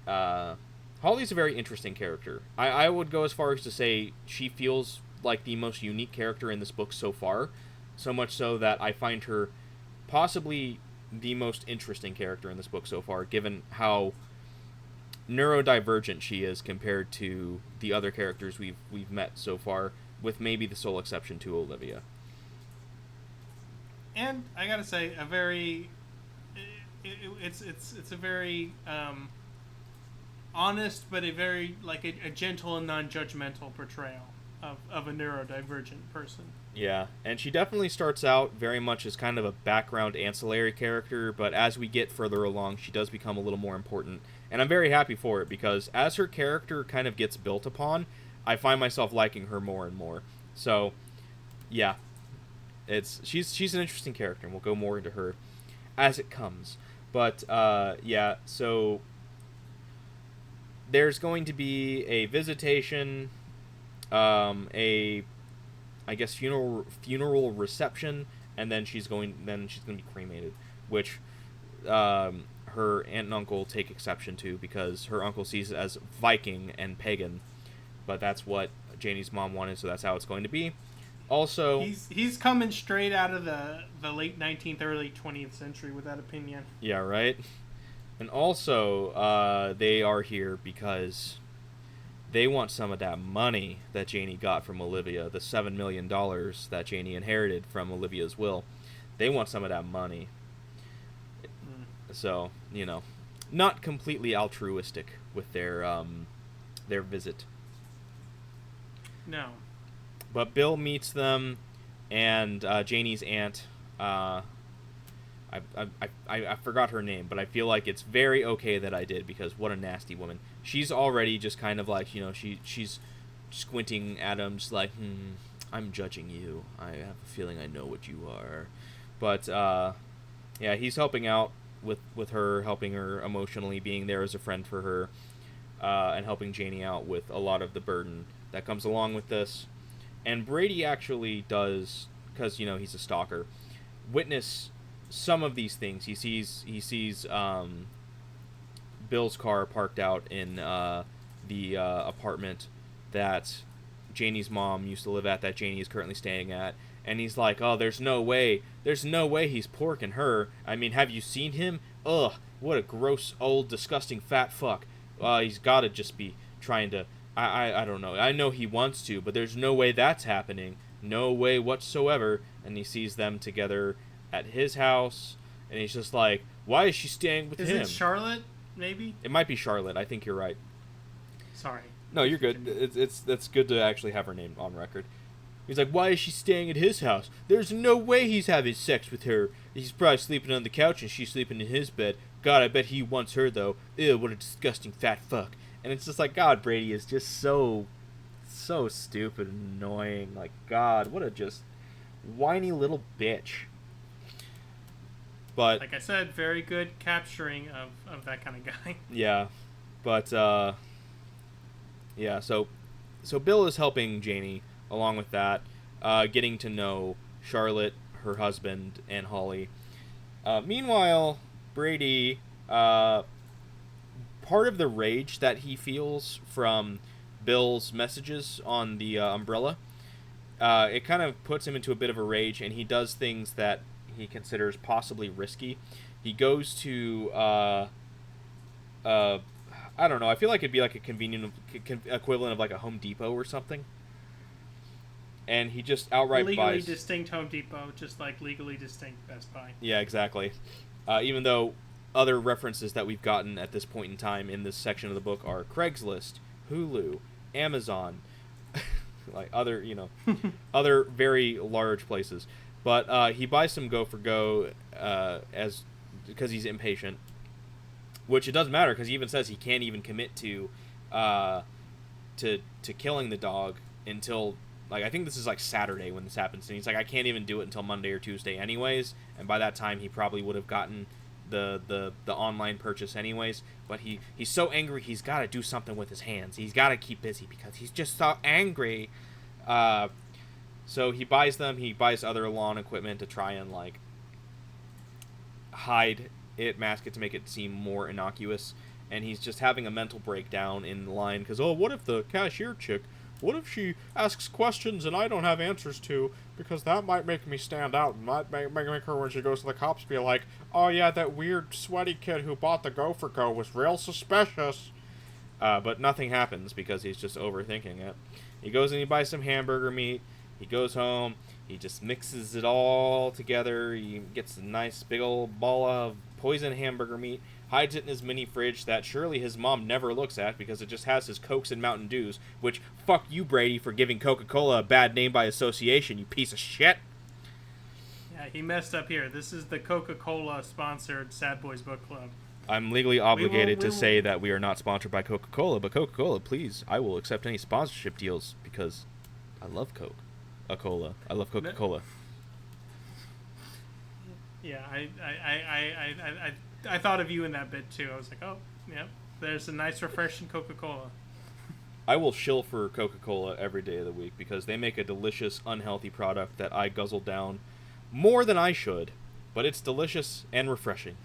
Holly's a very interesting character. I would go as far as to say she feels like the most unique character in this book so far, so much so that I find her possibly the most interesting character in this book so far, given how neurodivergent she is compared to the other characters we've met so far, with maybe the sole exception to Olivia. And I gotta say, it's a very honest, but a very a gentle and non-judgmental portrayal of a neurodivergent person. Yeah, and she definitely starts out very much as kind of a background ancillary character, but as we get further along, she does become a little more important. And I'm very happy for it, because as her character kind of gets built upon, I find myself liking her more and more. So, yeah, she's an interesting character, and we'll go more into her as it comes. But, yeah, so there's going to be a visitation, I guess funeral reception, and then she's going to be cremated, which her aunt and uncle take exception to because her uncle sees it as Viking and pagan, but that's what Janie's mom wanted, so that's how it's going to be. Also, he's coming straight out of the late 19th, early 20th century with that opinion. Yeah, right. And also, they are here because they want some of that money that Janie got from Olivia, the $7 million that Janie inherited from Olivia's will. They want some of that money. So, not completely altruistic with their visit. No. But Bill meets them, and Janie's aunt, I forgot her name, but I feel like it's very okay that I did, because what a nasty woman. She's already just kind of like, she's squinting at him, just like, I'm judging you. I have a feeling I know what you are. But, yeah, he's helping out with her, helping her emotionally, being there as a friend for her, and helping Janie out with a lot of the burden that comes along with this. And Brady actually does, because, he's a stalker, witness some of these things. He sees Bill's car parked out in the apartment that Janie's mom used to live at, that Janie is currently staying at. And he's like, oh, there's no way he's porking her. I mean, have you seen him? Ugh, what a gross, old, disgusting fat fuck. He's got to just be trying to... I don't know. I know he wants to, but there's no way that's happening. No way whatsoever. And he sees them together at his house, and he's just like, why is she staying with him? Is it Charlotte, maybe? It might be Charlotte. I think you're right. Sorry. No, you're good. It's good to actually have her name on record. He's like, why is she staying at his house? There's no way he's having sex with her. He's probably sleeping on the couch and she's sleeping in his bed. God, I bet he wants her, though. Ew, what a disgusting fat fuck. And it's just like, God, Brady is just so stupid and annoying. Like, God, what a just whiny little bitch. But, like I said, very good capturing of that kind of guy. Yeah. But, yeah, so Bill is helping Janie along with that, getting to know Charlotte, her husband, and Holly. Meanwhile, Brady, part of the rage that he feels from Bill's messages on the umbrella, it kind of puts him into a bit of a rage, and he does things that he considers possibly risky. He goes to, I don't know, I feel like it'd be like a convenient equivalent of like a Home Depot or something. And he just outright buys... Legally distinct Home Depot, just like legally distinct Best Buy. Yeah, exactly. Even though other references that we've gotten at this point in time in this section of the book are Craigslist, Hulu, Amazon, like other, other very large places. But he buys some Go for Go because he's impatient, which it doesn't matter because he even says he can't even commit to killing the dog until... Like, I think this is, like, Saturday when this happens. And he's like, I can't even do it until Monday or Tuesday anyways. And by that time, he probably would have gotten the online purchase anyways. But he's so angry, he's got to do something with his hands. He's got to keep busy because he's just so angry. So he buys them. He buys other lawn equipment to try and, like, hide it, mask it to make it seem more innocuous. And he's just having a mental breakdown in line because, oh, what if the cashier chick... What if she asks questions and I don't have answers to? Because that might make me stand out and might make her, when she goes to the cops, be like, oh yeah, that weird sweaty kid who bought the Go for Go was real suspicious. But nothing happens because he's just overthinking it. He goes and he buys some hamburger meat. He goes home. He just mixes it all together. He gets a nice big old ball of poison hamburger meat. Hides it in his mini fridge that surely his mom never looks at because it just has his Cokes and Mountain Dews, which, fuck you, Brady, for giving Coca-Cola a bad name by association, you piece of shit. Yeah, he messed up here. This is the Coca-Cola sponsored Sad Boys Book Club. I'm legally obligated to say that we are not sponsored by Coca-Cola, but Coca-Cola, please, I will accept any sponsorship deals because I love Coca-Cola. I love Coca-Cola. Yeah, I thought of you in that bit too. I was like, oh, yeah. There's a nice, refreshing Coca-Cola. I will shill for Coca-Cola every day of the week because they make a delicious, unhealthy product that I guzzle down more than I should, but it's delicious and refreshing.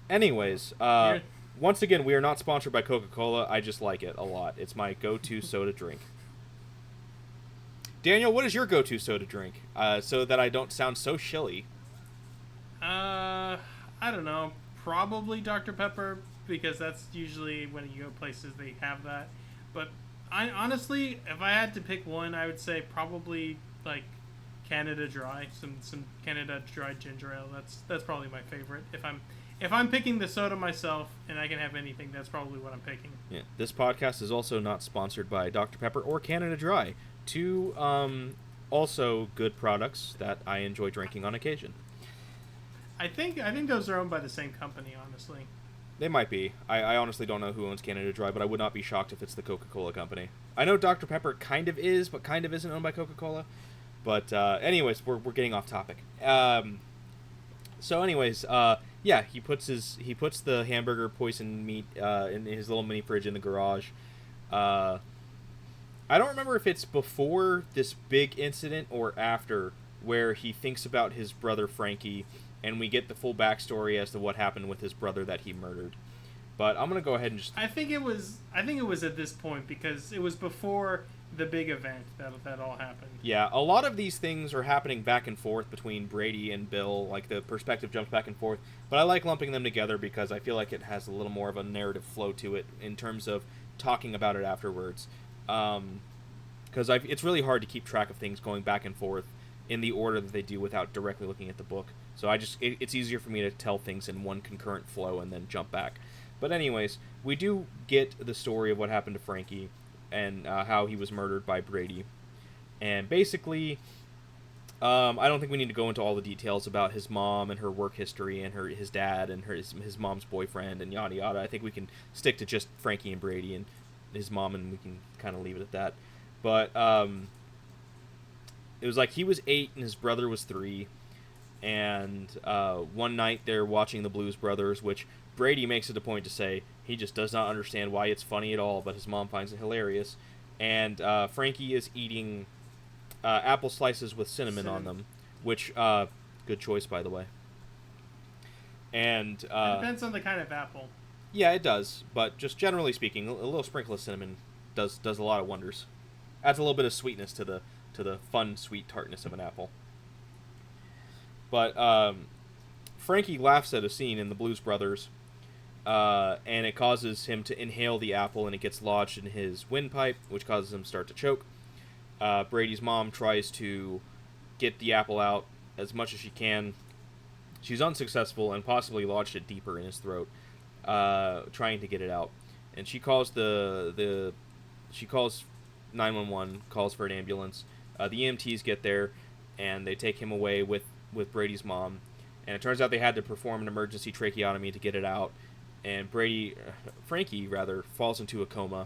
Anyways, once again, we are not sponsored by Coca-Cola. I just like it a lot. It's my go-to soda drink. Daniel, what is your go-to soda drink? So that I don't sound so shilly. I don't know. Probably Dr. Pepper, because that's usually when you go places they have that. But I honestly, if I had to pick one, I would say probably like Canada Dry, some Canada Dry ginger ale. That's probably my favorite. If I'm picking the soda myself and I can have anything, that's probably what I'm picking. Yeah, this podcast is also not sponsored by Dr. Pepper or Canada Dry, two also good products that I enjoy drinking on occasion. I think those are owned by the same company, honestly. They might be. I honestly don't know who owns Canada Dry, but I would not be shocked if it's the Coca-Cola company. I know Dr. Pepper kind of is, but kind of isn't owned by Coca-Cola. But anyways, we're getting off topic. So anyways, yeah, he puts the hamburger poison meat in his little mini fridge in the garage. I don't remember if it's before this big incident or after, where he thinks about his brother Frankie, and we get the full backstory as to what happened with his brother that he murdered. But I'm gonna go ahead and just. I think it was at this point, because it was before the big event that all happened. Yeah, a lot of these things are happening back and forth between Brady and Bill. Like, the perspective jumps back and forth. But I like lumping them together because I feel like it has a little more of a narrative flow to it in terms of talking about it afterwards. Because it's really hard to keep track of things going back and forth in the order that they do without directly looking at the book. So it's easier for me to tell things in one concurrent flow and then jump back. But anyways, we do get the story of what happened to Frankie and how he was murdered by Brady. And basically, I don't think we need to go into all the details about his mom and her work history and his dad and his mom's boyfriend and yada yada. I think we can stick to just Frankie and Brady and his mom, and we can kind of leave it at that. But it was like he was 8 and his brother was 3. And one night they're watching the Blues Brothers, which Brady makes it a point to say he just does not understand why it's funny at all, but his mom finds it hilarious. And Frankie is eating apple slices with cinnamon on them, which, good choice, by the way. And it depends on the kind of apple. Yeah, it does, but just generally speaking, a little sprinkle of cinnamon does a lot of wonders. Adds a little bit of sweetness to the fun, sweet tartness of an apple. But Frankie laughs at a scene in the Blues Brothers, and it causes him to inhale the apple, and it gets lodged in his windpipe, which causes him to start to choke. Brady's mom tries to get the apple out as much as she can. She's unsuccessful and possibly lodged it deeper in his throat, trying to get it out. And she calls she calls 911, calls for an ambulance. The EMTs get there, and they take him away with Brady's mom, and it turns out they had to perform an emergency tracheotomy to get it out, and Frankie falls into a coma,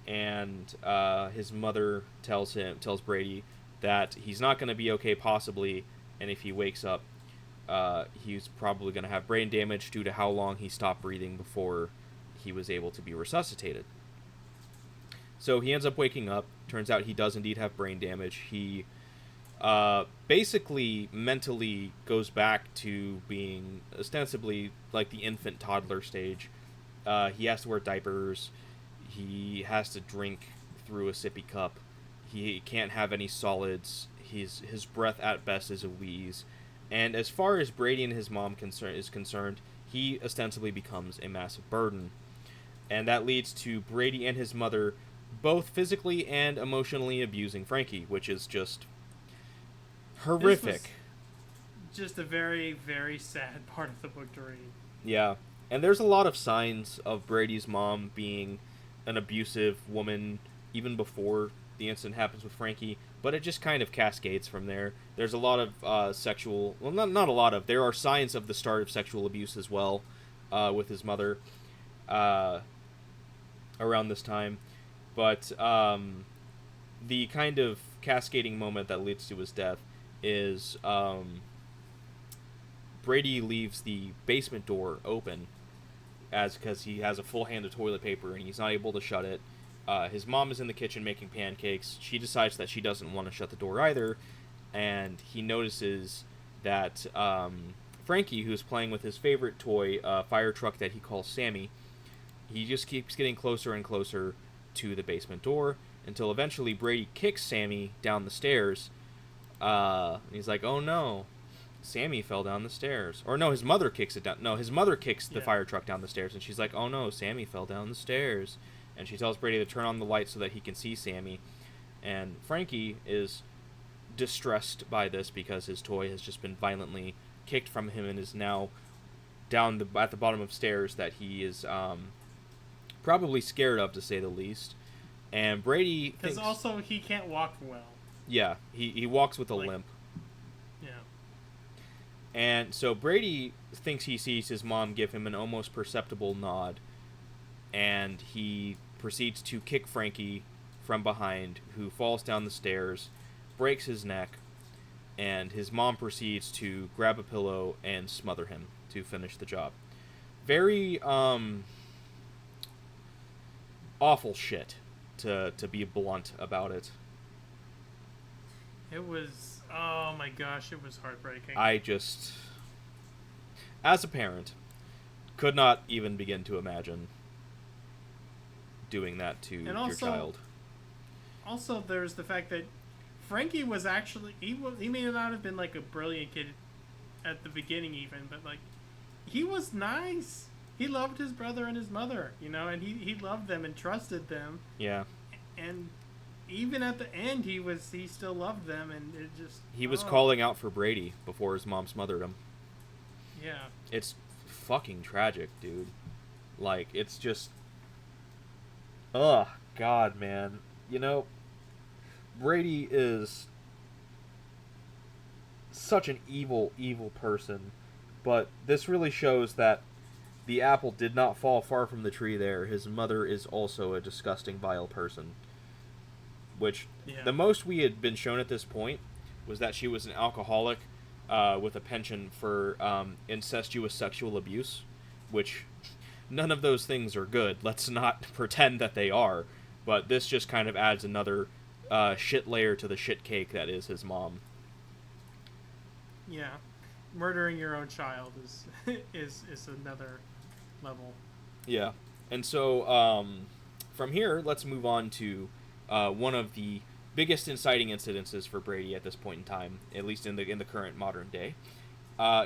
and his mother tells Brady that he's not going to be okay possibly, and if he wakes up, he's probably going to have brain damage due to how long he stopped breathing before he was able to be resuscitated. So he ends up waking up. Turns out he does indeed have brain damage. He basically mentally goes back to being ostensibly like the infant toddler stage. He has to wear diapers. He has to drink through a sippy cup. He can't have any solids. His breath at best is a wheeze. And as far as Brady and his mom is concerned, he ostensibly becomes a massive burden. And that leads to Brady and his mother both physically and emotionally abusing Frankie, which is just horrific. Just a very, very sad part of the book to read. Yeah. And there's a lot of signs of Brady's mom being an abusive woman even before the incident happens with Frankie, but it just kind of cascades from there. There's a lot of sexual... Well, not a lot of. There are signs of the start of sexual abuse as well with his mother around this time. But the kind of cascading moment that leads to his death is Brady leaves the basement door open because he has a full hand of toilet paper and he's not able to shut it. His mom is in the kitchen making pancakes. She decides that she doesn't want to shut the door either, and he notices that Frankie, who's playing with his favorite toy, fire truck that he calls Sammy, he just keeps getting closer and closer to the basement door until eventually Brady kicks Sammy down the stairs. And he's like, oh no, Sammy fell down the stairs. Or no, his mother kicks it down. No, his mother kicks the fire truck down the stairs, and she's like, oh no, Sammy fell down the stairs. And she tells Brady to turn on the light so that he can see Sammy. And Frankie is distressed by this because his toy has just been violently kicked from him and is now down at the bottom of stairs that he is probably scared of, to say the least. And Brady because also he can't walk well. Yeah, he walks with a limp. Yeah. And so Brady thinks he sees his mom give him an almost perceptible nod, and he proceeds to kick Frankie from behind, who falls down the stairs, breaks his neck, and his mom proceeds to grab a pillow and smother him to finish the job. Very awful shit, to be blunt about it. It was, oh my gosh, it was heartbreaking. I just, as a parent, could not even begin to imagine doing that to your child. Also, there's the fact that Frankie was actually, he may not have been like a brilliant kid at the beginning even, but like, he was nice. He loved his brother and his mother, you know, and he loved them and trusted them. Yeah. And even at the end, he still loved them, and it just... He was calling out for Brady before his mom smothered him. Yeah. It's fucking tragic, dude. Like, it's just... Ugh, God, man. You know, Brady is such an evil, evil person, but this really shows that the apple did not fall far from the tree there. His mother is also a disgusting, vile person. Which, the most we had been shown at this point was that she was an alcoholic with a penchant for incestuous sexual abuse, which none of those things are good. Let's not pretend that they are. But this just kind of adds another shit layer to the shit cake that is his mom. Yeah. Murdering your own child is another level. Yeah. And so, from here, let's move on to one of the biggest inciting incidences for Brady at this point in time, at least in the current modern day.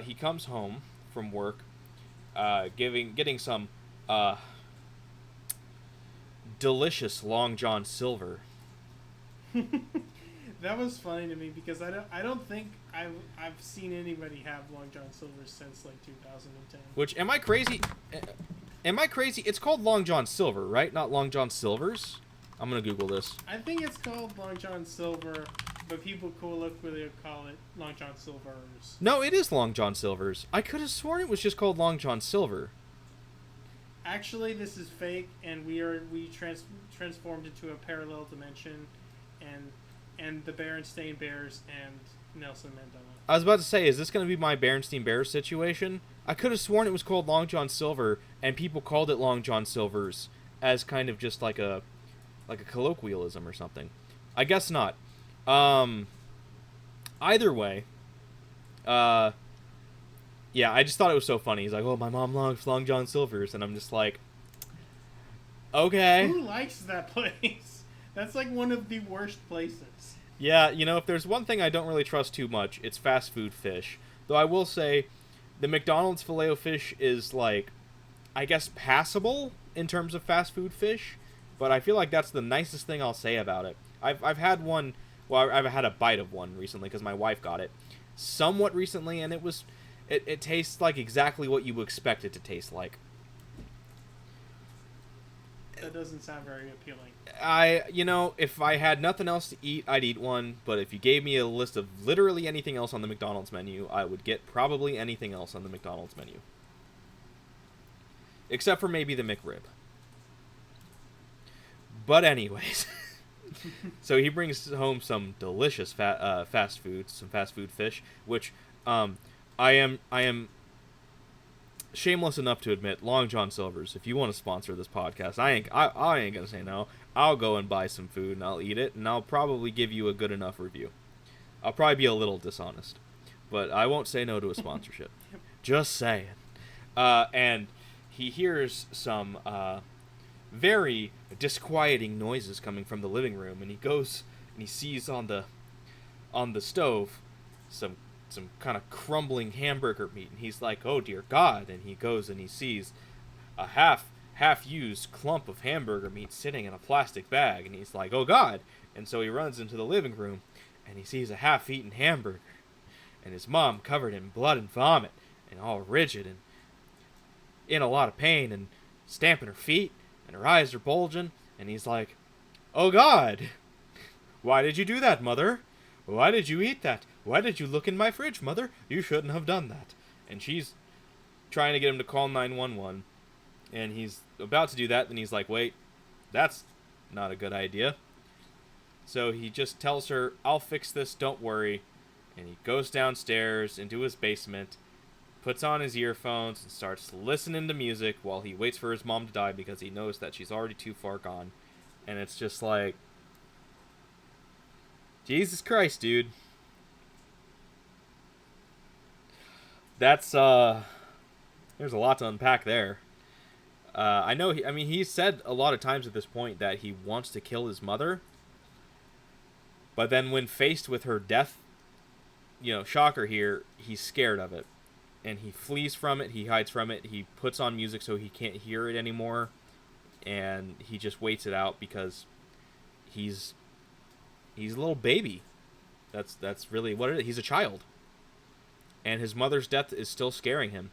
He comes home from work, getting some delicious Long John Silver. That was funny to me because I don't think I've seen anybody have Long John Silver since like 2010. Which, am I crazy? Am I crazy? It's called Long John Silver, right? Not Long John Silvers? I'm gonna Google this. I think it's called Long John Silver, but people colloquially call it Long John Silvers. No, it is Long John Silvers. I could have sworn it was just called Long John Silver. Actually, this is fake, and we transformed into a parallel dimension, and the Berenstain Bears and Nelson Mandela. I was about to say, is this going to be my Berenstain Bears situation? I could have sworn it was called Long John Silver, and people called it Long John Silvers as kind of just like a colloquialism or something. I guess not. Either way, yeah, I just thought it was so funny. He's like, "Oh, my mom loves Long John Silvers," and I'm just like, okay. Who likes that place? That's like one of the worst places. Yeah, you know, if there's one thing I don't really trust too much, it's fast food fish. Though I will say, the McDonald's Filet-O-Fish is, like, I guess passable in terms of fast food fish, but I feel like that's the nicest thing I'll say about it. I've had one, well, I've had a bite of one recently because my wife got it somewhat recently, and it tastes like exactly what you would expect it to taste like. That doesn't sound very appealing. If I had nothing else to eat, I'd eat one, but if you gave me a list of literally anything else on the McDonald's menu, I would get probably anything else on the McDonald's menu. Except for maybe the McRib. But anyways, so he brings home some delicious fast food, some fast food fish, which I am shameless enough to admit, Long John Silver's, if you want to sponsor this podcast, I ain't gonna say no. I'll go and buy some food and I'll eat it, and I'll probably give you a good enough review. I'll probably be a little dishonest, but I won't say no to a sponsorship. Just saying. And he hears some very disquieting noises coming from the living room, and he goes and he sees on the stove some kind of crumbling hamburger meat, and he's like, "Oh dear God!" And he goes and he sees a half-used clump of hamburger meat sitting in a plastic bag, and he's like, "Oh God!" And so he runs into the living room, and he sees a half-eaten hamburger, and his mom covered in blood and vomit, and all rigid and in a lot of pain, and stamping her feet, and her eyes are bulging, and he's like, "Oh God! Why did you do that, Mother? Why did you eat that? Why did you look in my fridge, Mother? You shouldn't have done that." And she's trying to get him to call 911, and he's about to do that, then he's like, "Wait, that's not a good idea." So he just tells her, "I'll fix this, don't worry." And he goes downstairs into his basement, puts on his earphones, and starts listening to music while he waits for his mom to die because he knows that she's already too far gone. And it's just like, Jesus Christ, dude. That's, there's a lot to unpack there. I know, he's said a lot of times at this point that he wants to kill his mother. But then when faced with her death, shocker here, he's scared of it. And he flees from it, he hides from it, he puts on music so he can't hear it anymore. And he just waits it out because he's a little baby. That's really what it is. He's a child. And his mother's death is still scaring him.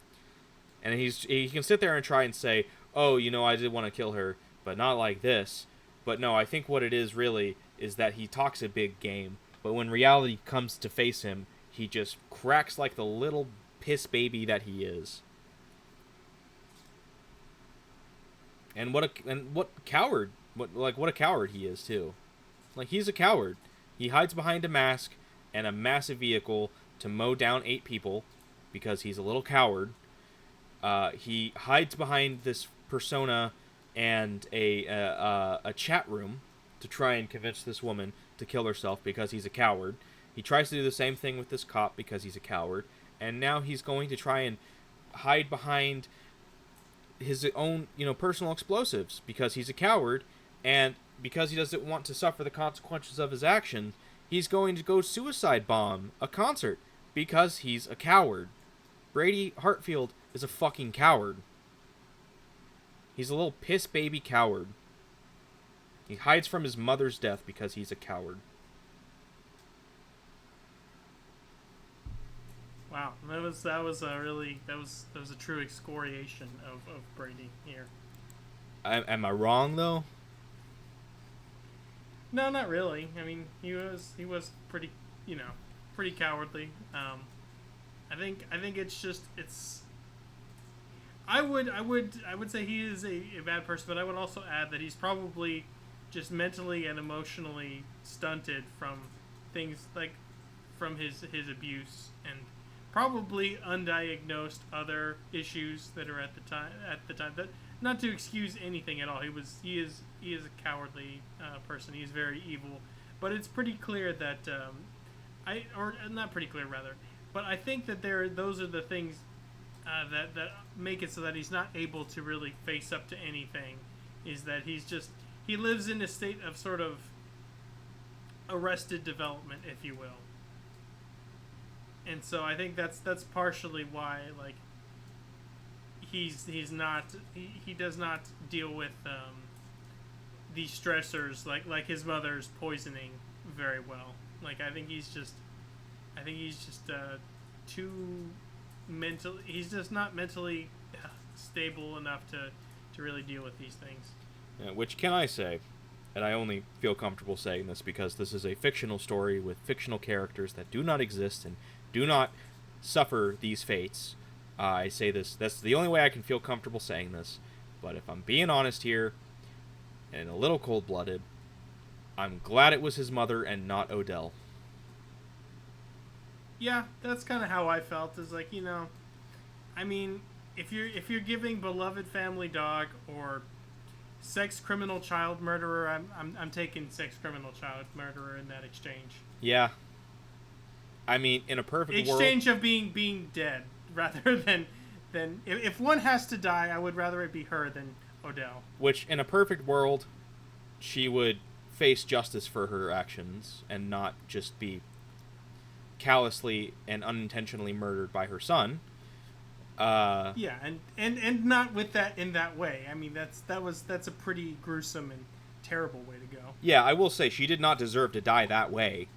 And he can sit there and try and say, "Oh, I did want to kill her, but not like this." But no, I think what it is really is that he talks a big game, but when reality comes to face him, he just cracks like the little piss baby that he is. And what a coward he is too. Like, he's a coward. He hides behind a mask and a massive vehicle to mow down 8 people because he's a little coward. He hides behind this persona and a chat room to try and convince this woman to kill herself because he's a coward. He tries to do the same thing with this cop because he's a coward. And now he's going to try and hide behind his own, personal explosives because he's a coward. And because he doesn't want to suffer the consequences of his action, he's going to go suicide bomb a concert because he's a coward. Brady Hartfield is a fucking coward. He's a little piss baby coward. He hides from his mother's death because he's a coward. Wow, that was a true excoriation of Brady here. Am I wrong though? No, not really. I mean, he was pretty, pretty cowardly. I think it's. I would say he is a bad person, but I would also add that he's probably just mentally and emotionally stunted from things like from his abuse and probably undiagnosed other issues that are at the time. That, not to excuse anything at all. He is a cowardly person. He is very evil, but it's pretty clear that not pretty clear rather. But I think that those are the things that make it so that he's not able to really face up to anything. Is that he lives in a state of sort of arrested development, if you will. And so I think that's partially why he does not deal with these stressors like his mother's poisoning very well. I think he's just too mental. He's just not mentally stable enough to really deal with these things. Yeah, which can I say? And I only feel comfortable saying this because this is a fictional story with fictional characters that do not exist and do not suffer these fates. I say this, that's the only way I can feel comfortable saying this. But if I'm being honest here, and a little cold-blooded, I'm glad it was his mother and not Odell. Yeah, that's kind of how I felt. Is I mean, if you're giving beloved family dog or sex criminal child murderer, I'm taking sex criminal child murderer in that exchange. Yeah. I mean, in a perfect exchange of being dead rather than if one has to die, I would rather it be her than Odell. Which, in a perfect world, she would face justice for her actions and not just be callously and unintentionally murdered by her son. Yeah, and not with that in that way. I mean, that's a pretty gruesome and terrible way to go. Yeah, I will say she did not deserve to die that way,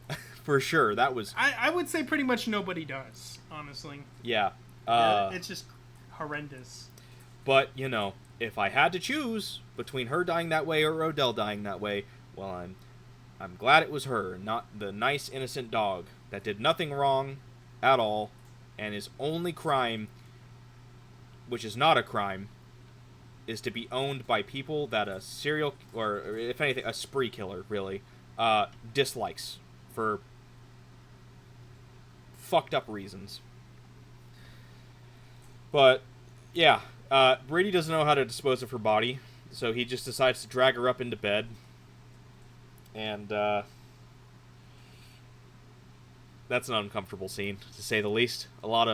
for sure. That was. I would say pretty much nobody does, honestly. Yeah. It's just horrendous. But if I had to choose between her dying that way or Odell dying that way, well, I'm glad it was her, not the nice innocent dog that did nothing wrong at all, and his only crime, which is not a crime, is to be owned by people that a serial, or if anything, a spree killer, really, dislikes for fucked up reasons. But, yeah, Brady doesn't know how to dispose of her body, so he just decides to drag her up into bed, and, that's an uncomfortable scene, to say the least. A lot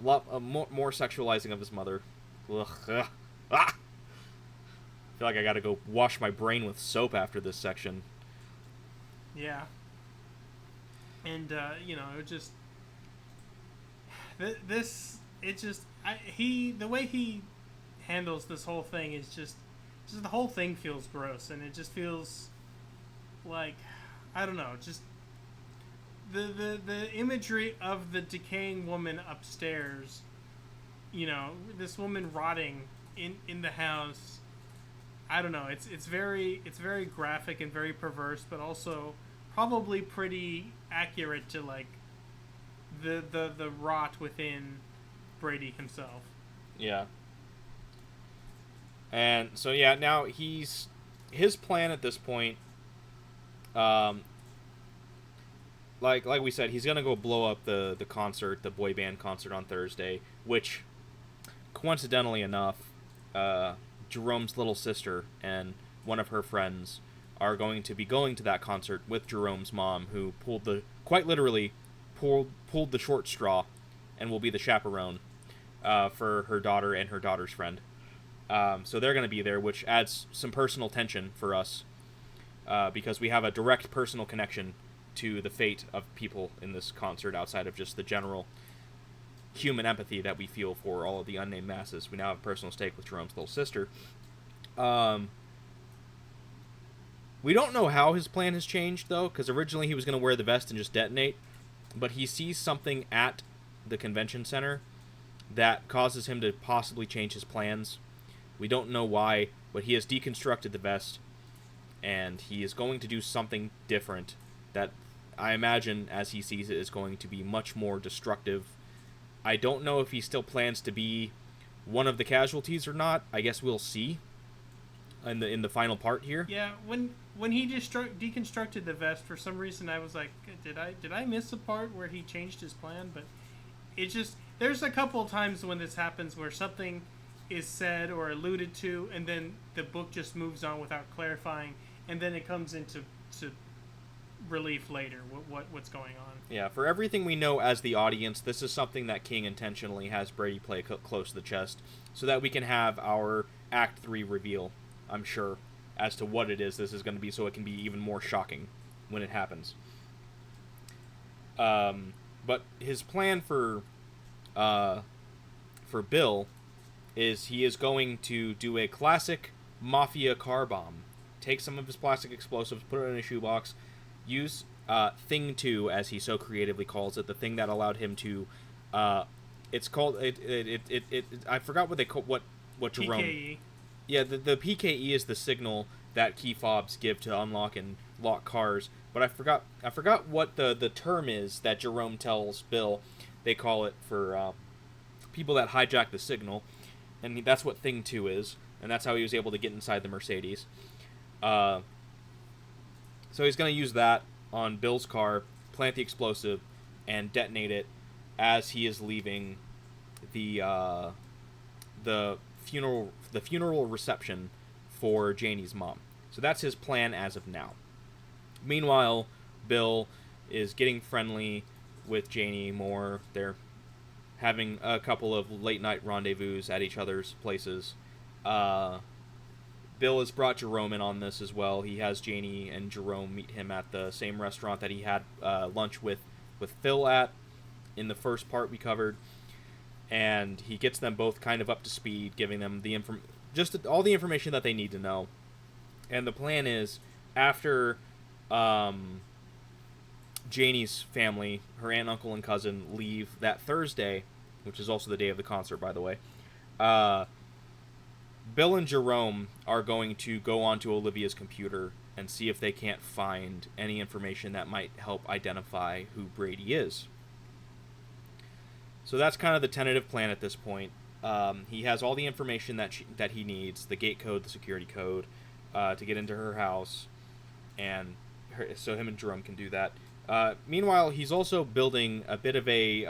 more sexualizing of his mother. Ugh. Ah! I feel like I gotta go wash my brain with soap after this section. Yeah. And it just the way he handles this whole thing is just the whole thing feels gross, and it just feels like, I don't know, just the imagery of the decaying woman upstairs, this woman rotting in the house. I don't know, it's very graphic and very perverse, but also probably pretty accurate to like the rot within Brady himself. Yeah. And so now his plan at this point, like we said, he's gonna go blow up the concert, the boy band concert on Thursday, which, coincidentally enough, Jerome's little sister and one of her friends are going to be going to that concert with Jerome's mom, who quite literally pulled the short straw, and will be the chaperone for her daughter and her daughter's friend. So they're going to be there, which adds some personal tension for us, because we have a direct personal connection to the fate of people in this concert outside of just the general human empathy that we feel for all of the unnamed masses. We now have a personal stake with Jerome's little sister. We don't know how his plan has changed, though, because originally he was going to wear the vest and just detonate, but he sees something at the convention center that causes him to possibly change his plans. We don't know why, but he has deconstructed the vest, and he is going to do something different that I imagine, as he sees it, is going to be much more destructive. I don't know if he still plans to be one of the casualties or not. I guess we'll see in the final part here. Yeah, when he deconstructed the vest, for some reason I was like, did I miss a part where he changed his plan? But it just, there's a couple of times when this happens where something is said or alluded to, and then the book just moves on without clarifying, and then it comes into relief later what's going on. Yeah, for everything we know as the audience, this is something that King intentionally has Brady play close to the chest, so that we can have our Act 3 reveal, I'm sure, as to what it is this is going to be, so it can be even more shocking when it happens. But his plan for Bill is he is going to do a classic mafia car bomb. Take some of his plastic explosives, put it in a shoebox, use Thing 2, as he so creatively calls it, the thing that allowed him to, it's called, I forgot what they call, what Jerome... PKE. Yeah, the PKE is the signal that key fobs give to unlock and lock cars, but I forgot what the term is that Jerome tells Bill. They call it for people that hijack the signal, and that's what Thing 2 is, and that's how he was able to get inside the Mercedes. So he's going to use that on Bill's car, plant the explosive, and detonate it as he is leaving the the funeral reception for Janie's mom. So that's his plan as of now. Meanwhile, Bill is getting friendly with Janie more. They're having a couple of late night rendezvous at each other's places. Bill has brought Jerome in on this as well. He has Janie and Jerome meet him at the same restaurant that he had lunch with Phil at in the first part we covered. And he gets them both kind of up to speed, giving them just all the information that they need to know. And the plan is, after Janie's family, her aunt, uncle, and cousin, leave that Thursday, which is also the day of the concert, by the way, Bill and Jerome are going to go onto Olivia's computer and see if they can't find any information that might help identify who Brady is. So that's kind of the tentative plan at this point. He has all the information that he needs, the gate code, the security code, to get into her house, and so him and Jerome can do that. Meanwhile, he's also building a bit of a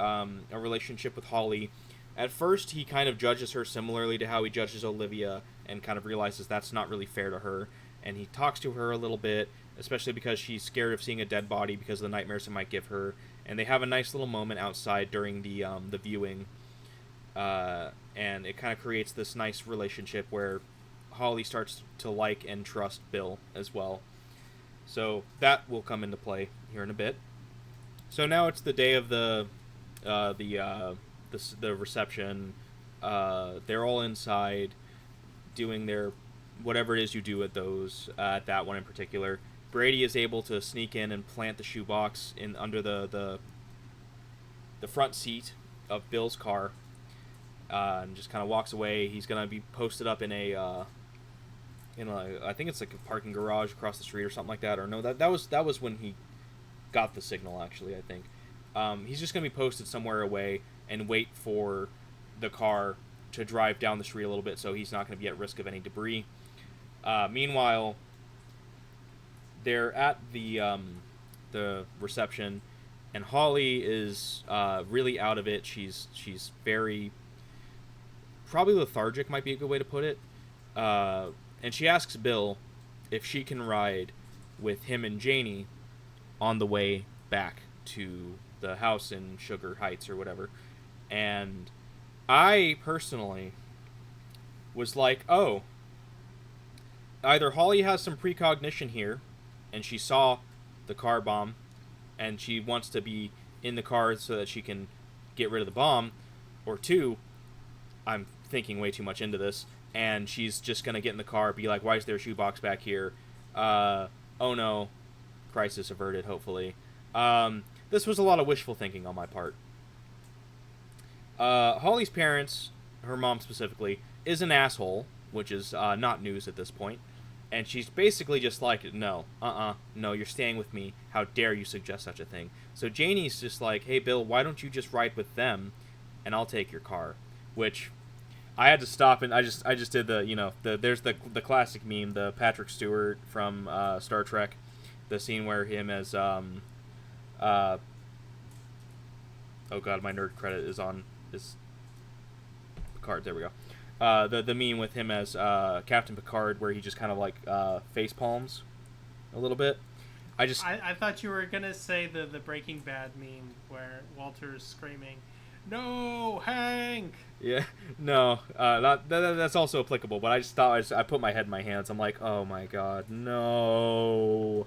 relationship with Holly. At first, he kind of judges her similarly to how he judges Olivia, and kind of realizes that's not really fair to her. And he talks to her a little bit, especially because she's scared of seeing a dead body because of the nightmares it might give her. And they have a nice little moment outside during the viewing, and it kind of creates this nice relationship where Holly starts to like and trust Bill as well. So that will come into play here in a bit. So now it's the day of the reception. They're all inside doing their whatever it is you do at those, at that one in particular. Brady is able to sneak in and plant the shoebox in under the front seat of Bill's car, and just kind of walks away. He's gonna be posted up in a I think it's like a parking garage across the street or something like that. Or no, that was when he got the signal, actually, I think. He's just gonna be posted somewhere away and wait for the car to drive down the street a little bit, so he's not gonna be at risk of any debris. Meanwhile, they're at the reception, and Holly is really out of it. She's very, probably lethargic might be a good way to put it. And she asks Bill if she can ride with him and Janie on the way back to the house in Sugar Heights or whatever. And I personally was like, oh, either Holly has some precognition here and she saw the car bomb and she wants to be in the car so that she can get rid of the bomb, or two, I'm thinking way too much into this, and she's just going to get in the car, be like, why is there a shoebox back here? Oh no, crisis averted, hopefully. This was a lot of wishful thinking on my part. Holly's parents, her mom specifically, is an asshole, which is not news at this point. And she's basically just like, no, no, you're staying with me. How dare you suggest such a thing? So Janie's just like, hey, Bill, why don't you just ride with them, and I'll take your car? Which I had to stop, and I just did there's the classic meme, the Patrick Stewart from Star Trek, the scene where him as oh god, my nerd credit is on his Picard. There we go. The meme with him as Captain Picard, where he just kind of like face palms a little bit. I thought you were gonna say the Breaking Bad meme where Walter's screaming, "No, Hank!" Yeah, no, that's also applicable. But I just thought I put my head in my hands. I'm like, oh my god, no.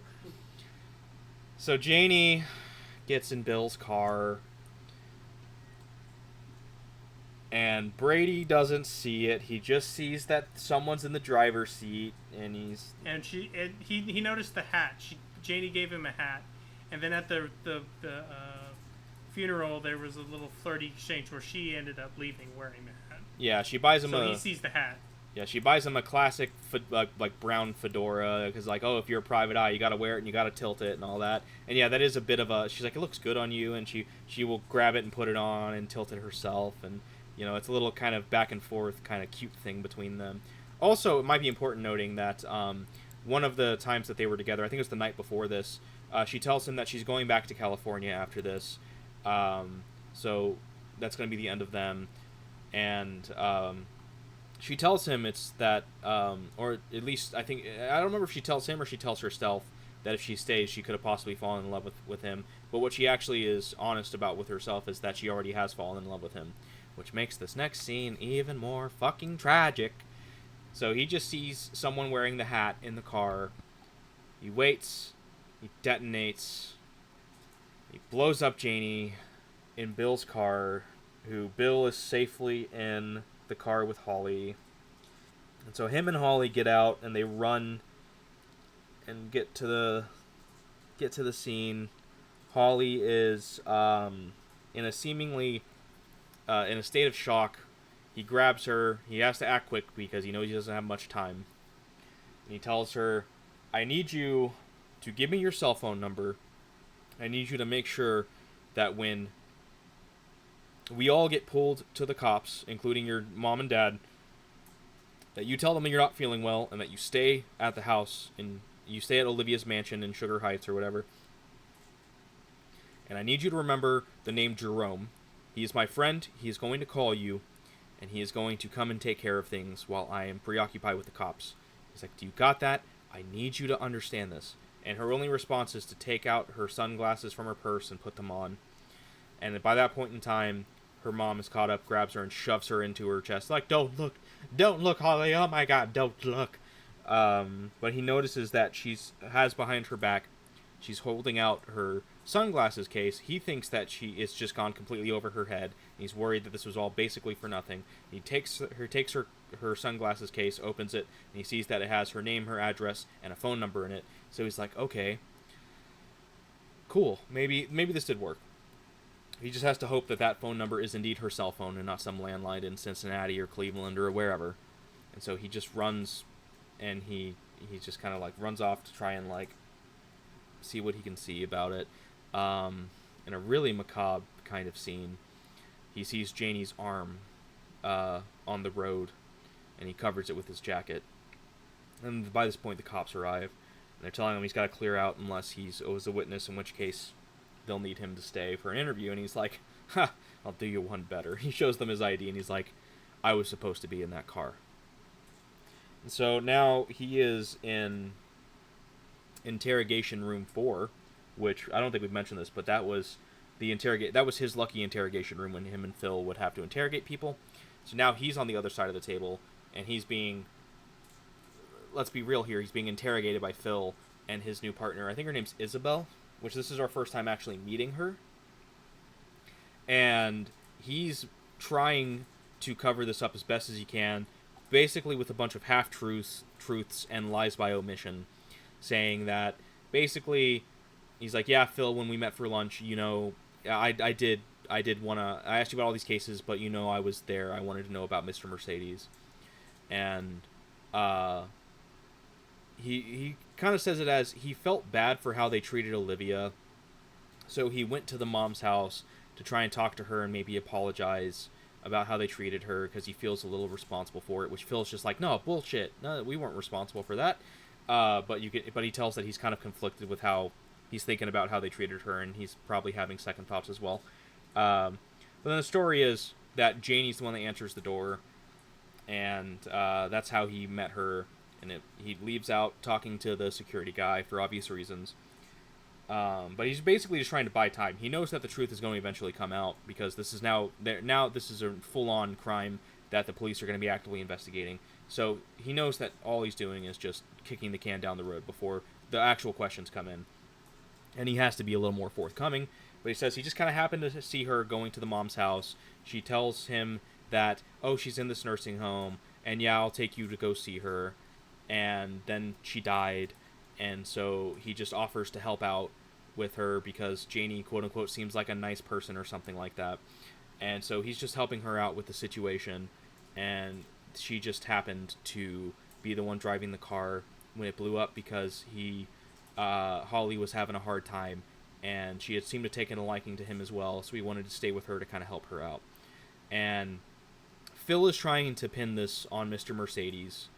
So Janie gets in Bill's car, and Brady doesn't see it. He just sees that someone's in the driver's seat, and he noticed the hat. Janie gave him a hat, and then at the funeral there was a little flirty exchange where she ended up leaving wearing the hat. Yeah, she buys him he sees the hat. Yeah, she buys him a classic like brown fedora, because like, oh, if you're a private eye, you gotta wear it and you gotta tilt it and all that. And yeah, that is a bit of a. She's like, it looks good on you, and she will grab it and put it on and tilt it herself, and it's a little kind of back and forth kind of cute thing between them. Also, it might be important noting that one of the times that they were together, I think it was the night before this, she tells him that she's going back to California after this. So that's going to be the end of them. And she tells him it's that, or at least I think, I don't remember if she tells him or she tells herself that if she stays, she could have possibly fallen in love with him. But what she actually is honest about with herself is that she already has fallen in love with him, which makes this next scene even more fucking tragic. So he just sees someone wearing the hat in the car. He waits. He detonates. He blows up Janie in Bill's car, who Bill is safely in the car with Holly. And so him and Holly get out and they run and get to the scene. Holly is in a seemingly in a state of shock. He grabs her. He has to act quick because he knows he doesn't have much time. And he tells her, I need you to give me your cell phone number. I need you to make sure that when we all get pulled to the cops, including your mom and dad, that you tell them you're not feeling well and that you stay at the house and you stay at Olivia's mansion in Sugar Heights or whatever. And I need you to remember the name Jerome. He is my friend. He is going to call you, and he is going to come and take care of things while I am preoccupied with the cops. He's like, do you got that? I need you to understand this. And her only response is to take out her sunglasses from her purse and put them on. And by that point in time, her mom is caught up, grabs her, and shoves her into her chest. Like, don't look, Holly, oh my god, don't look. But he notices that has behind her back, she's holding out her sunglasses case. He thinks that it's just gone completely over her head. He's worried that this was all basically for nothing. He takes her sunglasses case, opens it, and he sees that it has her name, her address, and a phone number in it. So he's like, okay, cool, maybe this did work. He just has to hope that phone number is indeed her cell phone and not some landline in Cincinnati or Cleveland or wherever. And so he just runs, and he just kind of like runs off to try and like see what he can see about it. In a really macabre kind of scene, he sees Janie's arm on the road, and he covers it with his jacket. And by this point, the cops arrive, and they're telling him he's got to clear out unless he's a witness, in which case they'll need him to stay for an interview. And he's like, ha, I'll do you one better. He shows them his ID, and he's like, I was supposed to be in that car. And so now he is in interrogation room 4, which I don't think we've mentioned this, but that was his lucky interrogation room when him and Phil would have to interrogate people. So now he's on the other side of the table, and he's being, let's be real here, he's being interrogated by Phil and his new partner. I think her name's Isabel, which this is our first time actually meeting her. And he's trying to cover this up as best as he can, basically with a bunch of half-truths and lies by omission, saying that basically he's like, yeah, Phil, when we met for lunch, you know, I did want to, I asked you about all these cases, but you know I was there. I wanted to know about Mr. Mercedes. And he kind of says it as he felt bad for how they treated Olivia, so he went to the mom's house to try and talk to her and maybe apologize about how they treated her, because he feels a little responsible for it, which Phil's just like, no, bullshit, no, we weren't responsible for that. But he tells that he's kind of conflicted with how he's thinking about how they treated her, and he's probably having second thoughts as well. But then the story is that Janie's the one that answers the door, and that's how he met her. And he leaves out talking to the security guy for obvious reasons. But he's basically just trying to buy time. He knows that the truth is going to eventually come out, because this is now this is a full-on crime that the police are going to be actively investigating. So he knows that all he's doing is just kicking the can down the road before the actual questions come in. And he has to be a little more forthcoming. But he says he just kind of happened to see her going to the mom's house. She tells him that, oh, she's in this nursing home, and yeah, I'll take you to go see her. And then she died, and so he just offers to help out with her because Janie, quote-unquote, seems like a nice person or something like that. And so he's just helping her out with the situation, and she just happened to be the one driving the car when it blew up, because Holly was having a hard time, and she had seemed to take a liking to him as well, so he wanted to stay with her to kind of help her out. And Phil is trying to pin this on Mr. Mercedes,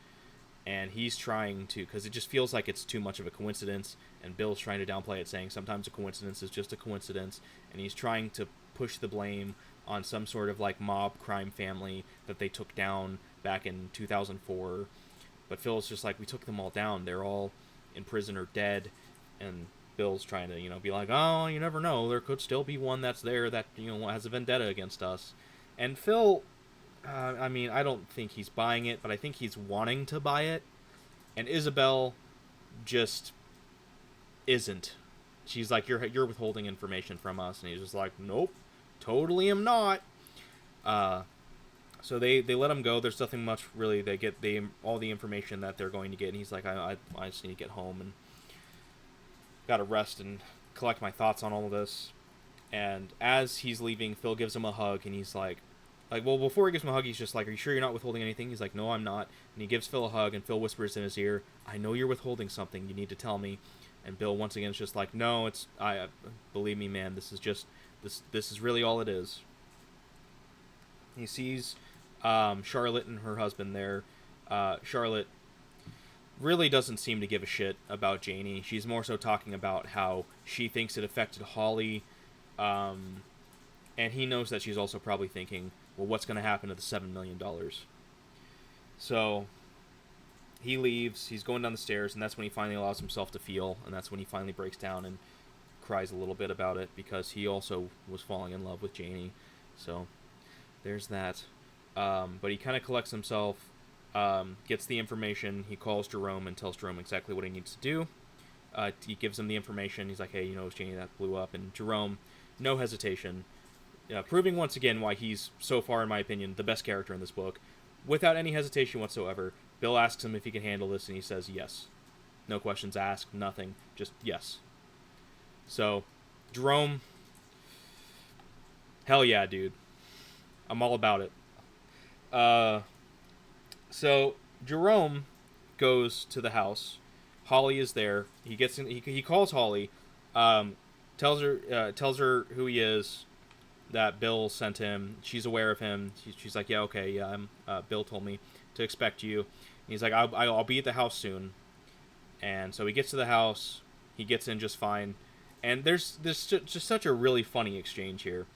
and he's trying to, because it just feels like it's too much of a coincidence, and Bill's trying to downplay it, saying sometimes a coincidence is just a coincidence, and he's trying to push the blame on some sort of like mob crime family that they took down back in 2004. But Phil's just like, we took them all down. They're all in prison or dead. And Bill's trying to, be like, oh, you never know. There could still be one that's there that, has a vendetta against us. And Phil, I don't think he's buying it, but I think he's wanting to buy it. And Isabel just isn't. She's like, you're withholding information from us. And he's just like, nope, totally am not. So they let him go. There's nothing much really. They get all the information that they're going to get. And he's like, I just need to get home and got to rest and collect my thoughts on all of this. And as he's leaving, Phil gives him a hug. And he's like, well, before he gives him a hug, he's just like, are you sure you're not withholding anything? He's like, no, I'm not. And he gives Phil a hug, and Phil whispers in his ear, I know you're withholding something. You need to tell me. And Bill, once again, is just like, no, believe me, man, this is really all it is. He sees Charlotte and her husband there. Charlotte really doesn't seem to give a shit about Janie. She's more so talking about how she thinks it affected Holly. And he knows that she's also probably thinking, well, what's going to happen to the $7 million? So he leaves. He's going down the stairs, and that's when he finally allows himself to feel, and that's when he finally breaks down and cries a little bit about it, because he also was falling in love with Janie. So there's that. But he kind of collects himself, gets the information. He calls Jerome and tells Jerome exactly what he needs to do. He gives him the information. He's like, hey, it was Janie that blew up. And Jerome, no hesitation, proving once again why he's, so far in my opinion, the best character in this book. Without any hesitation whatsoever, Bill asks him if he can handle this, and he says yes. No questions asked, nothing, just yes. So, Jerome, hell yeah, dude. I'm all about it. So Jerome goes to the house. Holly is there. He gets in. He calls Holly, tells her who he is, that Bill sent him. She's aware of him. She's like, yeah, okay, yeah. Bill told me to expect you. And he's like, I'll be at the house soon. And so he gets to the house. He gets in just fine. And there's just such a really funny exchange here.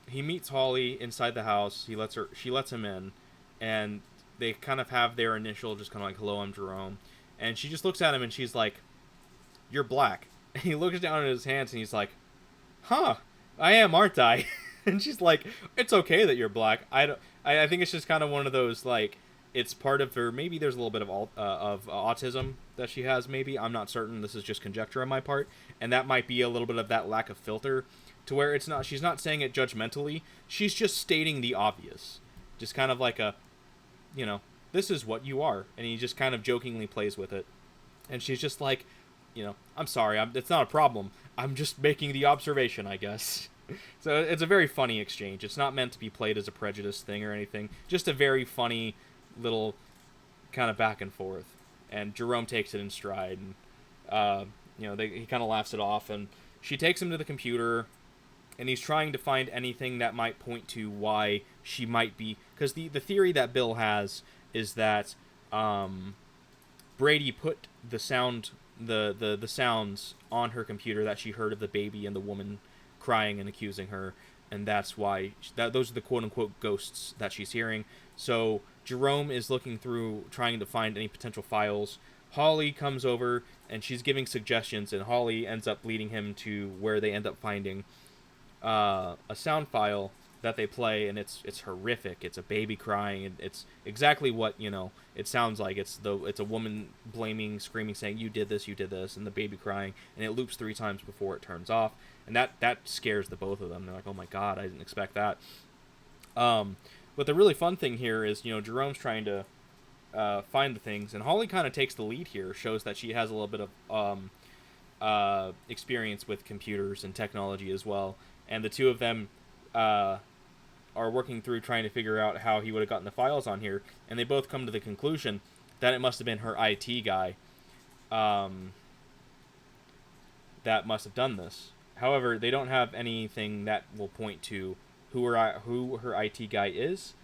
He meets Holly inside the house. She lets him in, and they kind of have their initial just kind of like, hello, I'm Jerome. And she just looks at him and she's like, you're black. And he looks down at his hands and he's like, huh, I am, aren't I? And she's like, it's okay that you're black. I think it's just kind of one of those, like, it's part of her, maybe there's a little bit of autism that she has, maybe. I'm not certain. This is just conjecture on my part. And that might be a little bit of that lack of filter, to where she's not saying it judgmentally. She's just stating the obvious. Just kind of like this is what you are. And he just kind of jokingly plays with it. And she's just like, I'm sorry, it's not a problem. I'm just making the observation, I guess. So it's a very funny exchange. It's not meant to be played as a prejudice thing or anything. Just a very funny little kind of back and forth. And Jerome takes it in stride. And, he kind of laughs it off. And she takes him to the computer. And he's trying to find anything that might point to why she might be... Because the theory that Bill has is that Brady put the sound... the sounds on her computer that she heard of the baby and the woman crying and accusing her, and that's why those are the quote-unquote ghosts that she's hearing. So Jerome is looking through, trying to find any potential files. Holly comes over and she's giving suggestions, and Holly ends up leading him to where they end up finding a sound file that they play, and it's horrific. It's a baby crying, and it's exactly what it sounds like. It's a woman blaming, screaming, saying, you did this, and the baby crying, and it loops 3 times before it turns off, and that scares the both of them. They're like, oh my god, I didn't expect that. But the really fun thing here is, Jerome's trying to find the things, and Holly kind of takes the lead here, shows that she has a little bit of experience with computers and technology as well. And the two of them are working through trying to figure out how he would have gotten the files on here. And they both come to the conclusion that it must have been her IT guy that must have done this. However, they don't have anything that will point to who her IT guy is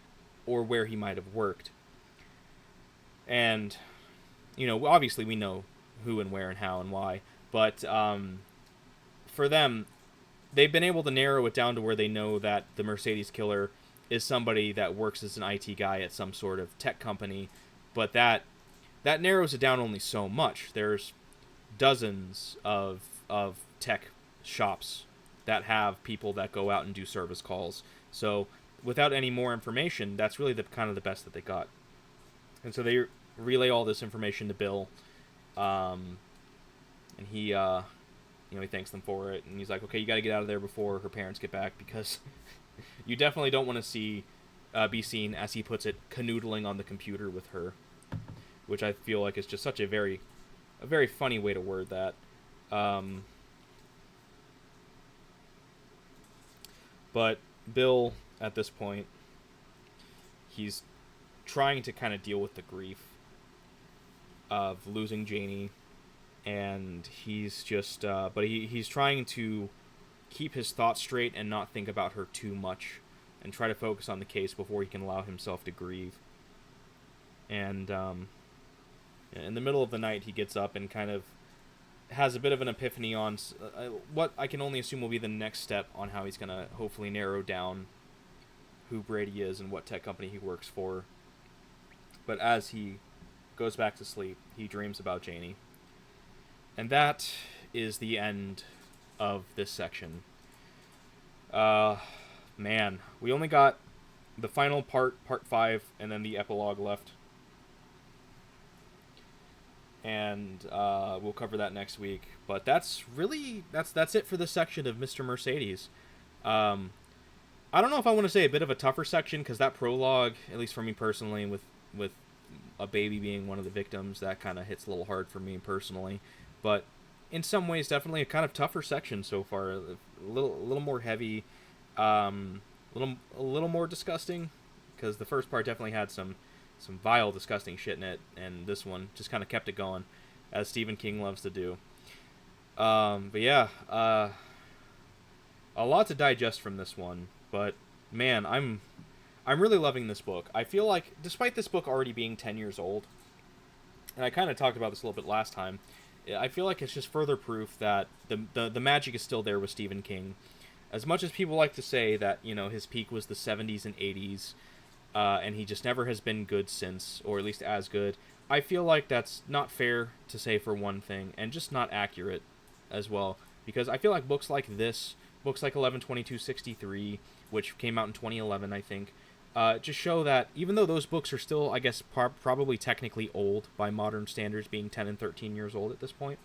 or where he might have worked. And, obviously we know who and where and how and why. But for them... they've been able to narrow it down to where they know that the Mercedes killer is somebody that works as an IT guy at some sort of tech company, but that narrows it down only so much. There's dozens of tech shops that have people that go out and do service calls. So without any more information, that's really the kind of the best that they got. And so they relay all this information to Bill, and he he thanks them for it, and he's like, okay, you got to get out of there before her parents get back, because you definitely don't want to be seen, as he puts it, canoodling on the computer with her, which I feel like is just such a very funny way to word that. But Bill, at this point, he's trying to kind of deal with the grief of losing Janie, and he's just, but he's trying to keep his thoughts straight and not think about her too much, and try to focus on the case before he can allow himself to grieve. And in the middle of the night, he gets up and kind of has a bit of an epiphany on what I can only assume will be the next step on how he's going to hopefully narrow down who Brady is and what tech company he works for. But as he goes back to sleep, he dreams about Janie. And that is the end of this section. Man, we only got the final part 5, and then the epilogue left. And we'll cover that next week. But that's it for this section of Mr. Mercedes. I don't know if I want to say a bit of a tougher section, because that prologue, at least for me personally, with a baby being one of the victims, that kind of hits a little hard for me personally. But in some ways, definitely a kind of tougher section so far. A little more heavy, a little more disgusting, because the first part definitely had some vile, disgusting shit in it, and this one just kind of kept it going, as Stephen King loves to do. But yeah, a lot to digest from this one, but man, I'm really loving this book. I feel like, despite this book already being 10 years old, and I kind of talked about this a little bit last time, I feel like it's just further proof that the magic is still there with Stephen King. As much as people like to say that, his peak was the 70s and 80s, and he just never has been good since, or at least as good, I feel like that's not fair to say, for one thing, and just not accurate as well. Because I feel like books like this, books like 11/22/63, which came out in 2011, I think, just show that even though those books are still, I guess, probably technically old by modern standards, being 10 and 13 years old at this point,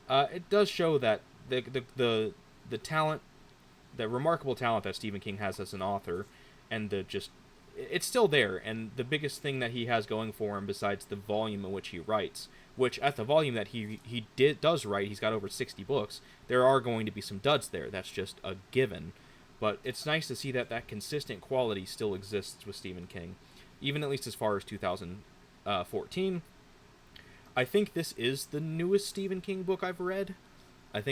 it does show that the talent, the remarkable talent that Stephen King has as an author, and it's still there. And the biggest thing that he has going for him, besides the volume in which he writes, which at the volume that he does write, he's got over 60 books, there are going to be some duds there. That's just a given. But it's nice to see that consistent quality still exists with Stephen King, even at least as far as 2014. I think this is the newest Stephen King book I've read. I'm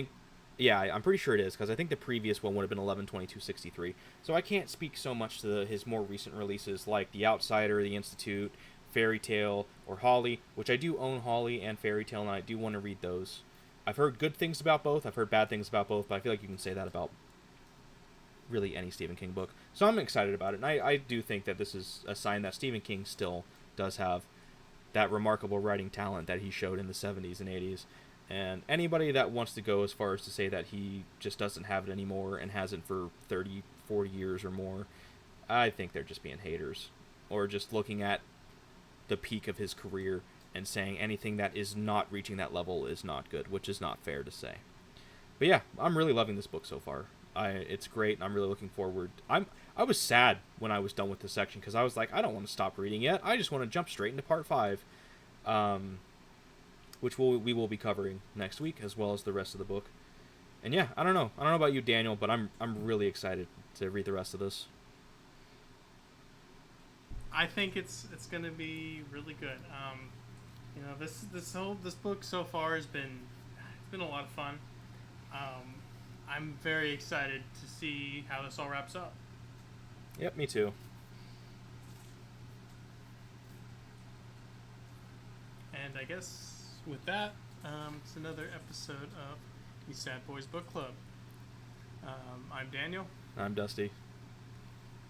pretty sure it is, because I think the previous one would have been 11/22/63. So I can't speak so much to his more recent releases, like The Outsider, The Institute, Fairy Tale, or Holly, which I do own Holly and Fairy Tale, and I do want to read those. I've heard good things about both, I've heard bad things about both, but I feel like you can say that about really any Stephen King book. So I'm excited about it, and I do think that this is a sign that Stephen King still does have that remarkable writing talent that he showed in the 70s and 80s. And anybody that wants to go as far as to say that he just doesn't have it anymore and hasn't for 30, 40 years or more, I think they're just being haters. Or just looking at the peak of his career and saying anything that is not reaching that level is not good, which is not fair to say. But yeah, I'm really loving this book so far. It's great, and I'm really looking forward. I was sad when I was done with this section, because I was like, I don't want to stop reading yet. I just want to jump straight into part 5. Which we will be covering next week, as well as the rest of the book. And yeah, I don't know about you, Daniel, but I'm really excited to read the rest of this. I think it's going to be really good. This book so far has been a lot of fun. I'm very excited to see how this all wraps up. Yep, me too. And I guess with that, it's another episode of the Sad Boys Book Club. I'm Daniel, I'm Dusty.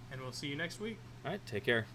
and we'll see you next week. All right, take care.